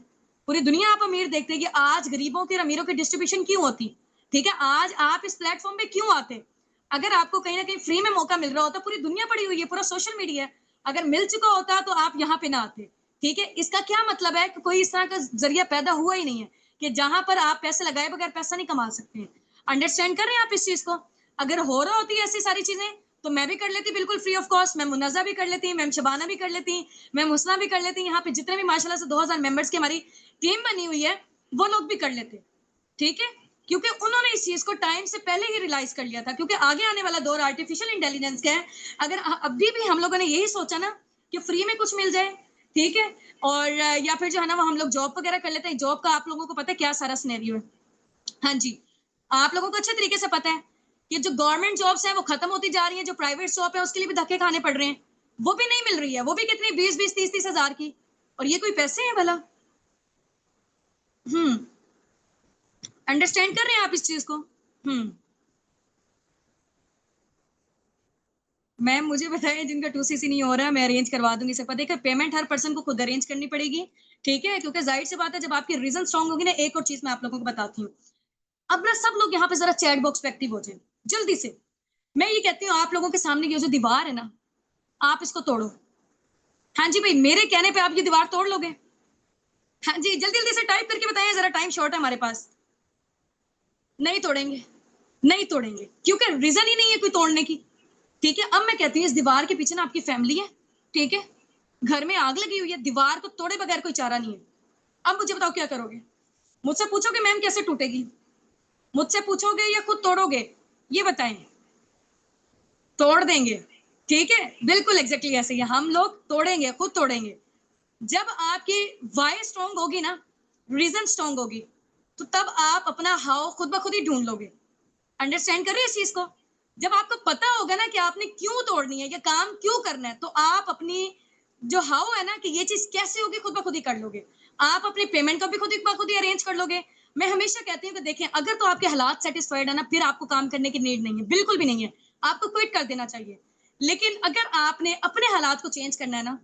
पूरी दुनिया आप अमीर देखते हैं कि आज गरीबों के और अमीरों की डिस्ट्रीब्यूशन क्यों होती, ठीक है, आज आप इस प्लेटफॉर्म पे क्यों आते। अगर आपको कहीं ना कहीं फ्री में मौका मिल रहा होता, पूरी दुनिया पड़ी हुई है, पूरा सोशल मीडिया है, अगर मिल चुका होता तो आप यहाँ पे ना आते, ठीक है। इसका क्या मतलब है कि कोई इस तरह का जरिया पैदा हुआ ही नहीं है कि जहां पर आप पैसे लगाए बगैर पैसा नहीं कमा सकते हैं। अंडरस्टैंड कर रहे हैं आप इस चीज को। अगर हो रहा होती है ऐसी सारी चीजें तो मैं भी कर लेती बिल्कुल फ्री ऑफ कॉस्ट, मैं मुन्नजा भी कर लेती, मैम शबाना भी कर लेती, मैम हुस्ना भी कर लेती, यहाँ पे जितने भी माशाल्लाह से 2000 मेंबर्स की हमारी टीम बनी हुई है वो लोग भी कर लेते, ठीक है, क्योंकि उन्होंने इस चीज को टाइम से पहले ही रियलाइज कर लिया था, क्योंकि आगे आने वाला दौर आर्टिफिशियल इंटेलिजेंस का है। अगर अभी भी हम लोगों ने यही सोचा ना कि फ्री में कुछ मिल जाए, ठीक है, और या फिर जो है ना वो हम लोग जॉब वगैरह कर लेते हैं, जॉब का आप लोगों को पता है क्या सारा सिनेरियो है, हाँ जी, आप लोगों को अच्छे तरीके से पता है कि जो गवर्नमेंट जॉब्स हैं वो खत्म होती जा रही हैं, जो प्राइवेट जॉब है उसके लिए भी धक्के खाने पड़ रहे हैं, वो भी नहीं मिल रही है, वो भी कितनी 20-20, 30-30 हजार की, और ये कोई पैसे हैं भला। अंडरस्टैंड कर रहे हैं आप इस चीज को। मैम मुझे बताएं जिनका 2cc नहीं हो रहा है, मैं अरेंज करवा दूंगी सबका। देखिए पेमेंट हर पर्सन को खुद अरेंज करनी पड़ेगी, ठीक है, क्योंकि जाहिर सी बात है जब आपकी रीजन स्ट्रांग होगी ना। एक और चीज मैं आप लोगों को बताती हूँ, अब ना सब लोग यहाँ पे जरा चैट बॉक्स पे एक्टिव हो जाए जल्दी से। मैं ये कहती हूँ आप लोगों के सामने ये जो दीवार है ना, आप इसको तोड़ो। हाँ जी भाई, मेरे कहने पे आप ये दीवार तोड़ लोगे? हाँ जी, जल्दी जल्दी से टाइप करके बताइए, जरा टाइम शॉर्ट है हमारे पास। नहीं तोड़ेंगे, नहीं तोड़ेंगे, क्योंकि रीजन ही नहीं है कोई तोड़ने की, ठीक है। अब मैं कहती हूँ इस दीवार के पीछे ना आपकी फैमिली है, ठीक है, घर में आग लगी हुई है, दीवार को तोड़े बगैर कोई चारा नहीं है। अब मुझे बताओ क्या करोगे? मुझसे पूछोगे मैम कैसे टूटेगी, मुझसे पूछोगे या खुद तोड़ोगे? ये बताएं। तोड़ देंगे, ठीक है, बिल्कुल एग्जैक्टली ऐसे ही हम लोग तोड़ेंगे, खुद तोड़ेंगे। जब आपकी वाई स्ट्रांग होगी ना, रीजन स्ट्रांग होगी, तो तब आप अपना हाउ खुद ब खुद ही ढूंढ लोगे। अंडरस्टैंड कर रहे हैं इस चीज को? जब आपको पता होगा ना कि आपने क्यों तोड़नी है या काम क्यों करना है, तो आप अपनी जो हाउ है ना कि ये चीज कैसे होगी खुद ब खुद ही कर लोगे। आप अपने पेमेंट को भी खुद ही अरेंज कर लोगे। मैं हमेशा कहती हूँ कि देखें, अगर तो आपके हालात सेटिस्फाइड है ना, फिर आपको काम करने की नीड नहीं है, बिल्कुल भी नहीं है। आपको क्विट कर देना चाहिए। लेकिन अगर आपने अपने हालात को चेंज करना है ना,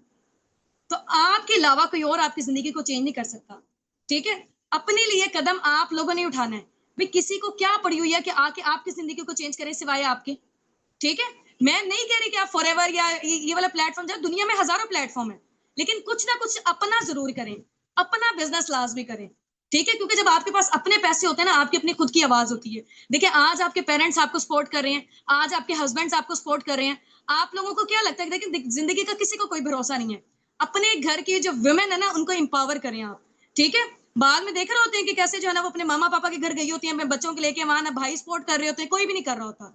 तो आपके अलावा कोई और आपकी जिंदगी को चेंज नहीं कर सकता। ठीक है? अपने लिए कदम आप लोगों ने उठाना है। भाई किसी को क्या पड़ी हुई है कि आके आपकी जिंदगी को चेंज करे सिवाय आपके? ठीक है? मैं नहीं कह रही कि आप फॉरएवर या ये वाला प्लेटफॉर्म, जब दुनिया में हजारों प्लेटफॉर्म है, लेकिन कुछ ना कुछ अपना जरूर करें। अपना बिजनेस लाजमी करें। ठीक है? क्योंकि जब आपके पास अपने पैसे होते हैं ना, आपकी अपनी खुद की आवाज होती है। देखिए, आज आपके पेरेंट्स आपको सपोर्ट कर रहे हैं, आज आपके हस्बैंड्स आपको सपोर्ट कर रहे हैं। आप लोगों को क्या लगता है कि देखिए, जिंदगी का किसी को कोई भरोसा नहीं है। अपने घर की जो वुमेन है ना, उनको एम्पावर करें आप। ठीक है? बाद में देख रहे होते हैं कि कैसे जो है ना, वो अपने मामा पापा के घर गई होती है, अपने बच्चों को लेके, वहां ना भाई सपोर्ट कर रहे होते हैं, कोई भी नहीं कर रहा होता।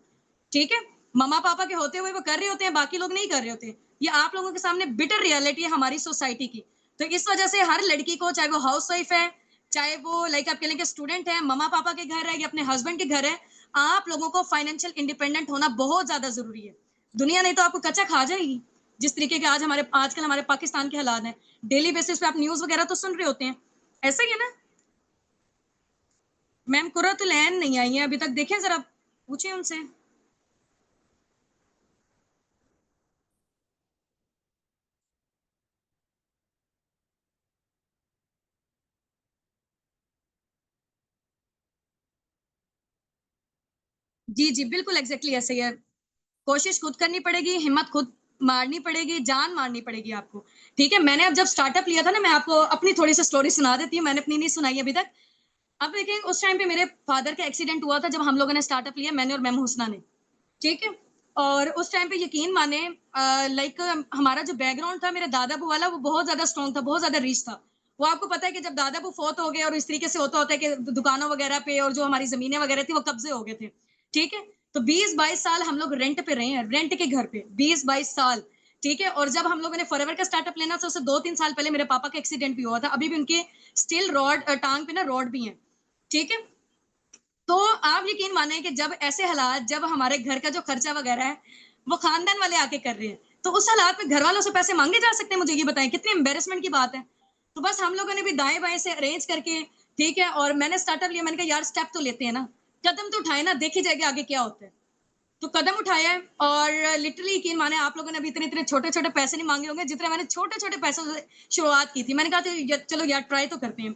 ठीक है? मम्मा पापा के होते हुए वो कर रहे होते हैं, बाकी लोग नहीं कर रहे होते। ये आप लोगों के सामने बिटर रियलिटी है हमारी सोसाइटी की। तो इस वजह से हर लड़की को, चाहे वो हाउसवाइफ है, चाहे वो लाइक आप कह लें कि स्टूडेंट है, मम्मा पापा के घर है या अपने हस्बैंड के घर है, आप लोगों को फाइनेंशियल इंडिपेंडेंट होना बहुत ज्यादा जरूरी है। दुनिया नहीं तो आपको कच्चा खा जाएगी। जिस तरीके के आजकल हमारे पाकिस्तान के हालात हैं, डेली बेसिस पे आप न्यूज वगैरह तो सुन रहे होते हैं। ऐसा ही है ना? मैम कुर्रतुल-ऐन नहीं आई है अभी तक, देखें जरा, पूछे उनसे। जी, जी, बिल्कुल एग्ज़ैक्टली ऐसे ही है। कोशिश खुद करनी पड़ेगी, हिम्मत खुद मारनी पड़ेगी, जान मारनी पड़ेगी आपको। ठीक है? मैंने अब जब स्टार्टअप लिया था ना, मैं आपको अपनी थोड़ी-सी स्टोरी सुना देती हूँ, मैंने अपनी नहीं सुनाई अभी तक। अब देखिए, उस टाइम पे मेरे फादर का एक्सीडेंट हुआ था जब हम लोगों ने स्टार्टअप लिया, मैंने और मैम हुस्ना ने। ठीक है? और उस टाइम पे यकीन माने लाइक हमारा जो बैकग्राउंड था मेरे दादा-अबू वाला, वो बहुत ज़्यादा स्ट्रॉन्ग था, बहुत ज़्यादा रिच था। वो आपको पता है कि जब दादा-अबू फ़ौत हो गए और इस तरीके से होता है कि दुकानों वगैरह पे और जो हमारी ज़मीनें वगैरह थी, वो कब्ज़े हो गए थे। ठीक है? तो 20-22 साल हम लोग रेंट पे रहे हैं, रेंट के घर पे, 20-22 साल। ठीक है? और जब हम लोगों ने फॉरएवर का स्टार्टअप लेना था, उससे 2-3 साल पहले मेरे पापा का एक्सीडेंट भी हुआ था। अभी भी उनके स्टिल टाँग पे ना रॉड भी हैं। ठीक है? तो आप यकीन माने कि जब ऐसे हालात, जब हमारे घर का जो खर्चा वगैरह है, वो खानदान वाले आके कर रहे हैं, तो उस हालात में घर वालों से पैसे मांगे जा सकते हैं? मुझे ये बताएं, कितनी एम्बेरसमेंट की बात है। तो बस हम लोगों ने भी दाएं बाएं से अरेंज करके, ठीक है, और मैंने स्टार्टअप लिया। मैंने कहा यार स्टेप तो लेते हैं ना, कदम तो उठाए ना, देखी जाएगी आगे क्या होता है। तो कदम उठाया है और लिटरली यकीन माने, आप लोगों ने अभी इतने इतने छोटे छोटे पैसे नहीं मांगे होंगे जितने मैंने छोटे छोटे पैसों से शुरुआत की थी। मैंने कहा चलो यार ट्राई तो करते हैं।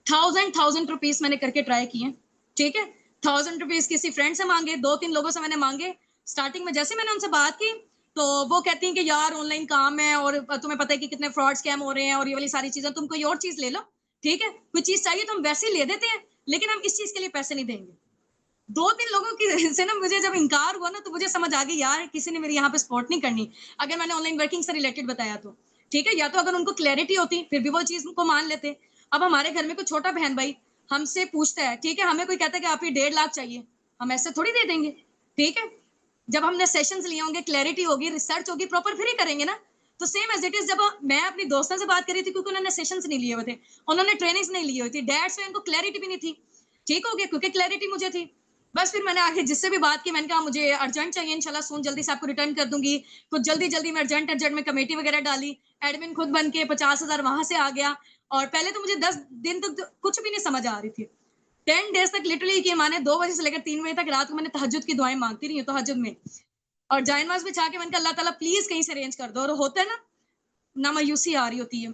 थाउजेंड रुपीज मैंने करके ट्राई किए। ठीक है? 1000 रुपीज किसी फ्रेंड से मांगे, 2-3 लोगों से मैंने मांगे। स्टार्टिंग में जैसे मैंने उनसे बात की, तो वो कहती हैं कि यार ऑनलाइन काम है और तुम्हें पता है कि कितने फ्रॉड स्कैम हो रहे हैं और ये वाली सारी चीजें, तुम कोई और चीज ले लो। ठीक है? कोई चीज चाहिए तो हम वैसे ही ले देते हैं, लेकिन हम इस चीज के लिए पैसे नहीं देंगे। 2-3 लोगों की से ना मुझे जब इनकार हुआ ना, तो मुझे समझ आ गई यार किसी ने मेरी यहाँ पे सपोर्ट नहीं करनी, अगर मैंने ऑनलाइन वर्किंग से रिलेटेड बताया तो। ठीक है? या तो अगर उनको क्लैरिटी होती फिर भी वो चीज को मान लेते। अब हमारे घर में कोई छोटा बहन भाई हमसे पूछता है, ठीक है, हमें कोई कहता है कि आप ये 1.5 लाख चाहिए, हम ऐसे थोड़ी दे देंगे। ठीक है? जब हमने सेशंस लिए होंगे, क्लैरिटी होगी, रिसर्च होगी, प्रॉपर, फिर ही करेंगे ना। तो सेम एज इट इज, जब मैं अपनी दोस्तों से बात कर रही थी, क्योंकि उन्होंने सेशंस नहीं लिए हुए थे, उन्होंने ट्रेनिंग्स नहीं ली हुई थी, डैड से उनको क्लैरिटी भी नहीं थी। ठीक हो गया? क्योंकि क्लैरिटी मुझे थी। बस फिर मैंने आगे जिससे भी बात की, मैंने कहा मुझे अर्जेंट चाहिए, इंशाल्लाह सून जल्दी से आपको रिटर्न कर दूंगी। कुछ जल्दी जल्दी में अर्जेंट में कमेटी वगैरह डाली, एडमिन खुद बन के 50,000 वहां से आ गया। और पहले तो मुझे 10 दिन तक तो कुछ भी नहीं समझ आ रही थी। 10 डेज तक लिटरली कि माने 2 बजे से लेकर 3 बजे तक रात को मैंने तहज्जुद की दुआएं मांगती रही हूँ, तहज्जुद में। और जायनमाज बिछा के मैंने कहा अल्लाह ताला प्लीज कहीं से अरेंज कर दो। और होता है ना मायूसी आ रही होती है,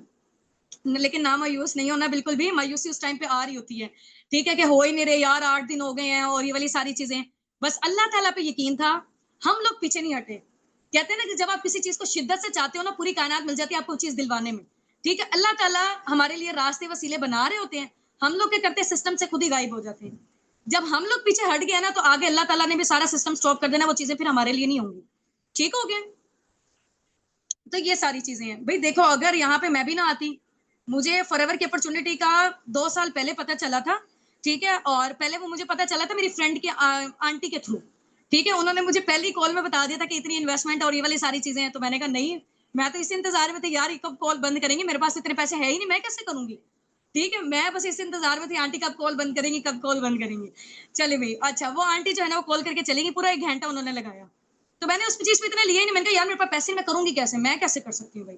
लेकिन ना मायूस नहीं होना बिल्कुल भी। मायूसी उस टाइम पे आ रही होती है, ठीक है, कि हो ही नहीं रहे यार, 8 दिन हो गए हैं और ये वाली सारी चीजें। बस अल्लाह ताला पे यकीन था, हम लोग पीछे नहीं हटे। कहते हैं ना कि जब आप किसी चीज को शिद्दत से चाहते हो ना, पूरी कायनात मिल जाती है आपको चीज दिलवाने में। ठीक है? अल्लाह ताला हमारे लिए रास्ते वसीले बना रहे होते हैं, हम लोग क्या करते हैं, सिस्टम से खुद ही गायब हो जाते हैं। जब हम लोग पीछे हट गए ना, तो आगे अल्लाह ताला ने भी सारा सिस्टम स्टॉप कर देना, वो चीजें फिर हमारे लिए नहीं होंगी। ठीक हो गया? तो ये सारी चीजें हैं भाई। देखो, अगर यहाँ पे मैं भी ना आती, मुझे फॉरएवर की अपॉर्चुनिटी का 2 साल पहले पता चला था। ठीक है? और पहले वो मुझे पता चला था मेरी फ्रेंड की आंटी के थ्रू। ठीक है? उन्होंने मुझे पहली कॉल में बता दिया था कि इतनी इन्वेस्टमेंट और ये वाली सारी चीजें हैं। तो मैंने कहा नहीं, मैं तो इसी इंतजार में थी यार, कब कॉल बंद करेंगे, मेरे पास इतने पैसे है ही नहीं, मैं कैसे करूंगी। ठीक है, मैं बस इस इंतजार में थी आंटी कब कॉल बंद करेंगी, कब कॉल बंद करेंगी। चलिए भाई, अच्छा वो आंटी जो है ना वो कॉल करके चलेंगी, पूरा 1 घंटा उन्होंने लगाया। तो मैंने उस चीज पे इतना लिया ही नहीं, मैंने कहा यार मेरे पास पैसे, मैं करूंगी कैसे, मैं कैसे कर सकती हूँ भाई।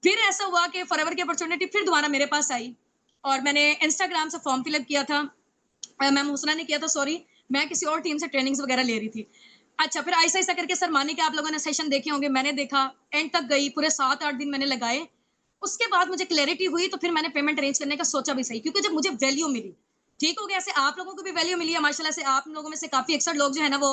फिर ऐसा हुआ कि फॉरएवर की अपॉर्चुनिटी फिर दोबारा मेरे पास आई, और मैंने इंस्टाग्राम से फॉर्म फिलअप किया था। मैम हुसना ने किया था, सॉरी, मैं किसी और टीम से ट्रेनिंग्स वगैरह ले रही थी। अच्छा, फिर ऐसा ऐसा करके सर माने कि आप लोगों ने सेशन देखे होंगे, मैंने देखा, एंड तक गई, पूरे 7-8 दिन मैंने लगाए। उसके बाद मुझे क्लैरिटी हुई, तो फिर मैंने पेमेंट अरेंज करने का सोचा भी सही, क्योंकि जब मुझे वैल्यू मिली, ठीक हो गया, ऐसे आप लोगों को भी वैल्यू मिली है माशाल्लाह से। आप लोगों में से काफी अक्सर लोग जो है ना वो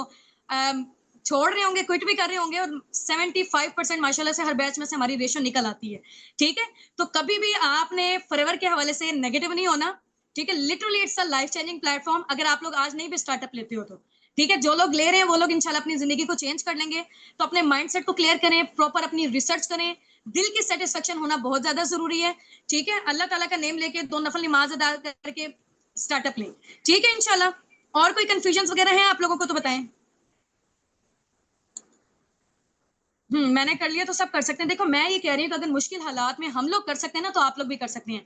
छोड़ रहे होंगे, क्विट भी कर रहे होंगे, और 75% माशाल्लाह से हर बैच में से हमारी रेशो निकल आती है। ठीक है, तो कभी भी आपने फॉरएवर के हवाले से नेगेटिव नहीं होना। ठीक है, literally it's a life changing platform, अगर आप लोग आज नहीं भी स्टार्टअप लेते हो तो। ठीक है, जो लोग ले रहे हैं वो लोग इंशाल्लाह अपनी जिंदगी को चेंज कर लेंगे। तो अपने माइंडसेट को क्लियर करें, प्रॉपर अपनी रिसर्च करें, दिल की सेटिस्फेक्शन होना बहुत ज्यादा जरूरी है। ठीक है, अल्लाह ताला का नेम लेके 2 नफल नमाज अदा करके स्टार्टअप लें। ठीक है इंशाल्लाह। और कोई कंफ्यूजन वगैरह है आप लोगों को तो बताएं। मैंने कर लिया तो सब कर सकते हैं। देखो मैं ये कह रही हूँ कि अगर मुश्किल हालात में हम लोग कर सकते हैं ना, तो आप लोग भी कर सकते हैं।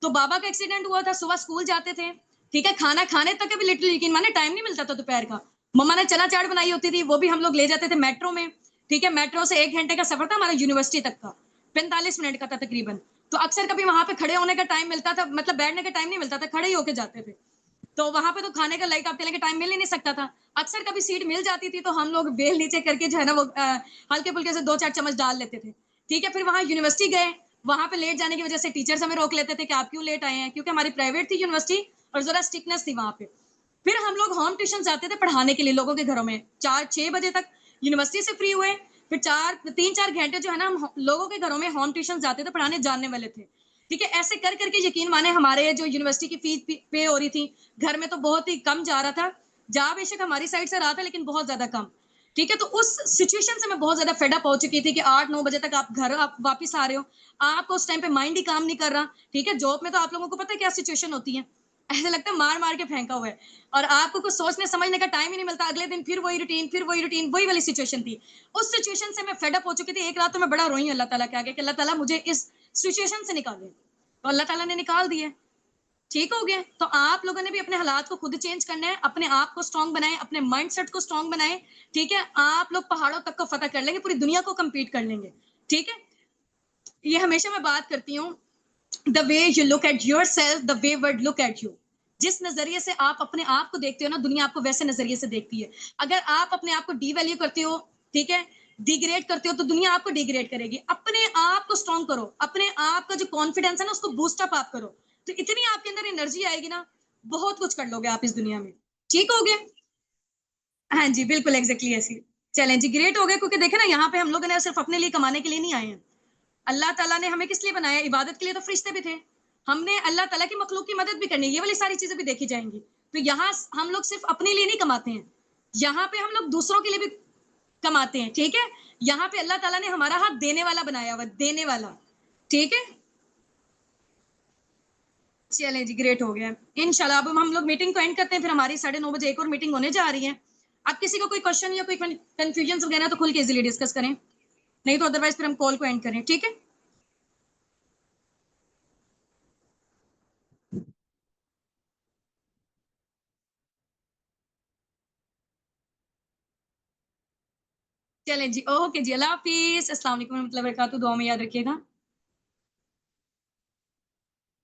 तो बाबा का एक्सीडेंट हुआ था, सुबह स्कूल जाते थे, ठीक है, खाना खाने तक भी लिटरली यकीन माने टाइम नहीं मिलता था दोपहर का। मम्मा ने चना चाट बनाई होती थी, वो भी हम लोग ले जाते थे मेट्रो में। ठीक है, मेट्रो से 1 घंटे का सफर था हमारा यूनिवर्सिटी तक का, 45 मिनट का था तकरीबन। तो अक्सर कभी वहां पे खड़े होने का टाइम मिलता था, मतलब बैठने का टाइम नहीं मिलता था, खड़े ही होके जाते थे। तो वहां पे तो खाने का लाइक आप के टाइम मिल ही नहीं सकता था। अक्सर कभी सीट मिल जाती थी तो हम लोग बेल नीचे करके जो है ना वो हल्के फुल्के से 2-4 चम्मच डाल लेते थे। ठीक है, फिर वहां यूनिवर्सिटी गए, वहां पे लेट जाने की वजह से टीचर्स हमें रोक लेते थे कि आप क्यों लेट आए हैं, क्योंकि हमारी प्राइवेट थी यूनिवर्सिटी और जरा स्ट्रिक्टनेस थी वहां पे। फिर हम लोग होम ट्यूशन जाते थे पढ़ाने के लिए लोगों के घरों में, 4-6 बजे तक यूनिवर्सिटी से फ्री हुए, फिर 3-4 घंटे जो है ना हम लोगों के घरों में होम ट्यूशन जाते थे पढ़ाने, जानने वाले थे। ठीक है, ऐसे कर करके यकीन माने हमारे जो यूनिवर्सिटी की फीस पे हो रही थी, घर में तो बहुत ही कम जा रहा था, जा बेशक हमारी साइड से रहा था लेकिन बहुत ज्यादा कम। ठीक है, तो उस सिचुएशन से मैं बहुत ज्यादा फेडअप हो चुकी थी कि 8-9 बजे तक आप घर आप वापिस आ रहे हो, आपको उस टाइम पे माइंड ही काम नहीं कर रहा। ठीक है, जॉब में तो आप लोगों को पता है क्या सिचुएशन होती है, ऐसा लगता है मार मार के फेंका हुआ है, और आपको कुछ सोचने समझने का टाइम ही नहीं मिलता। अगले दिन फिर वही रूटीन, फिर वही रूटीन, वही वाली सिचुएशन थी। उस सिचुएशन से मैं फेडअप हो चुकी थी। एक रात तो मैं बड़ा रोई अल्लाह ताला के आगे कि अल्लाह ताला मुझे इस सिचुएशन से निकाले, तो अल्लाह ताला ने निकाल दिए। ठीक हो गया। तो आप लोगों ने भी अपने हालात को खुद चेंज करना है, अपने आप को स्ट्रांग बनाएं, अपने माइंडसेट को स्ट्रांग बनाएं। ठीक है, आप लोग पहाड़ों तक को फतह कर लेंगे, पूरी दुनिया को कंपीट कर लेंगे। ठीक है, ये हमेशा मैं बात करती हूँ, the way you look at your self, the way world look at you. जिस नजरिए से आप अपने आप को देखते हो ना, दुनिया आपको वैसे नजरिए से देखती है। अगर आप अपने आप को डीवैल्यू करते हो, ठीक है, डिग्रेड करते हो, तो दुनिया आपको डिग्रेड करेगी। अपने आप को स्ट्रांग करो, अपने आप का जो कॉन्फिडेंस है ना उसको बूस्ट अप आप करो, तो इतनी आपके अंदर एनर्जी आएगी ना, बहुत कुछ कर लोगे आप इस दुनिया में। ठीक हो गया। हाँ जी, बिल्कुल एग्जैक्टली ऐसी। चलें जी, ग्रेट हो गए, क्योंकि देखे ना यहाँ पे हम लोगों ने सिर्फ अपने लिए कमाने के लिए नहीं आए हैं। अल्लाह ताला ने हमें किस लिए बनाया, इबादत के लिए, तो फरिश्ते भी थे। हमने अल्लाह ताला की मखलूक की मदद भी करनी है, ये वाली सारी चीजें भी देखी जाएंगी। तो यहाँ हम लोग सिर्फ अपने लिए नहीं कमाते हैं, यहाँ पे हम लोग दूसरों के लिए भी कमाते हैं। ठीक है, यहाँ पे अल्लाह ताला ने हमारा हाथ देने वाला बनाया हुआ, देने वाला। ठीक है, चलें जी, ग्रेट हो गया। इंशाल्लाह अब हम लोग मीटिंग को एंड करते हैं, फिर हमारी 9:30 बजे एक और मीटिंग होने जा रही है। अब किसी को कोई क्वेश्चन या कोई कंफ्यूजन वगैरह तो खुल के इजीली डिस्कस करें, नहीं तो अदरवाइज फिर हम कॉल को एंड करें। ठीक है, चलें जी, ओके जी, अल्लाह हाफिज, अस्सलाम वालेकुम, मतलब दुआ में याद रखिएगा।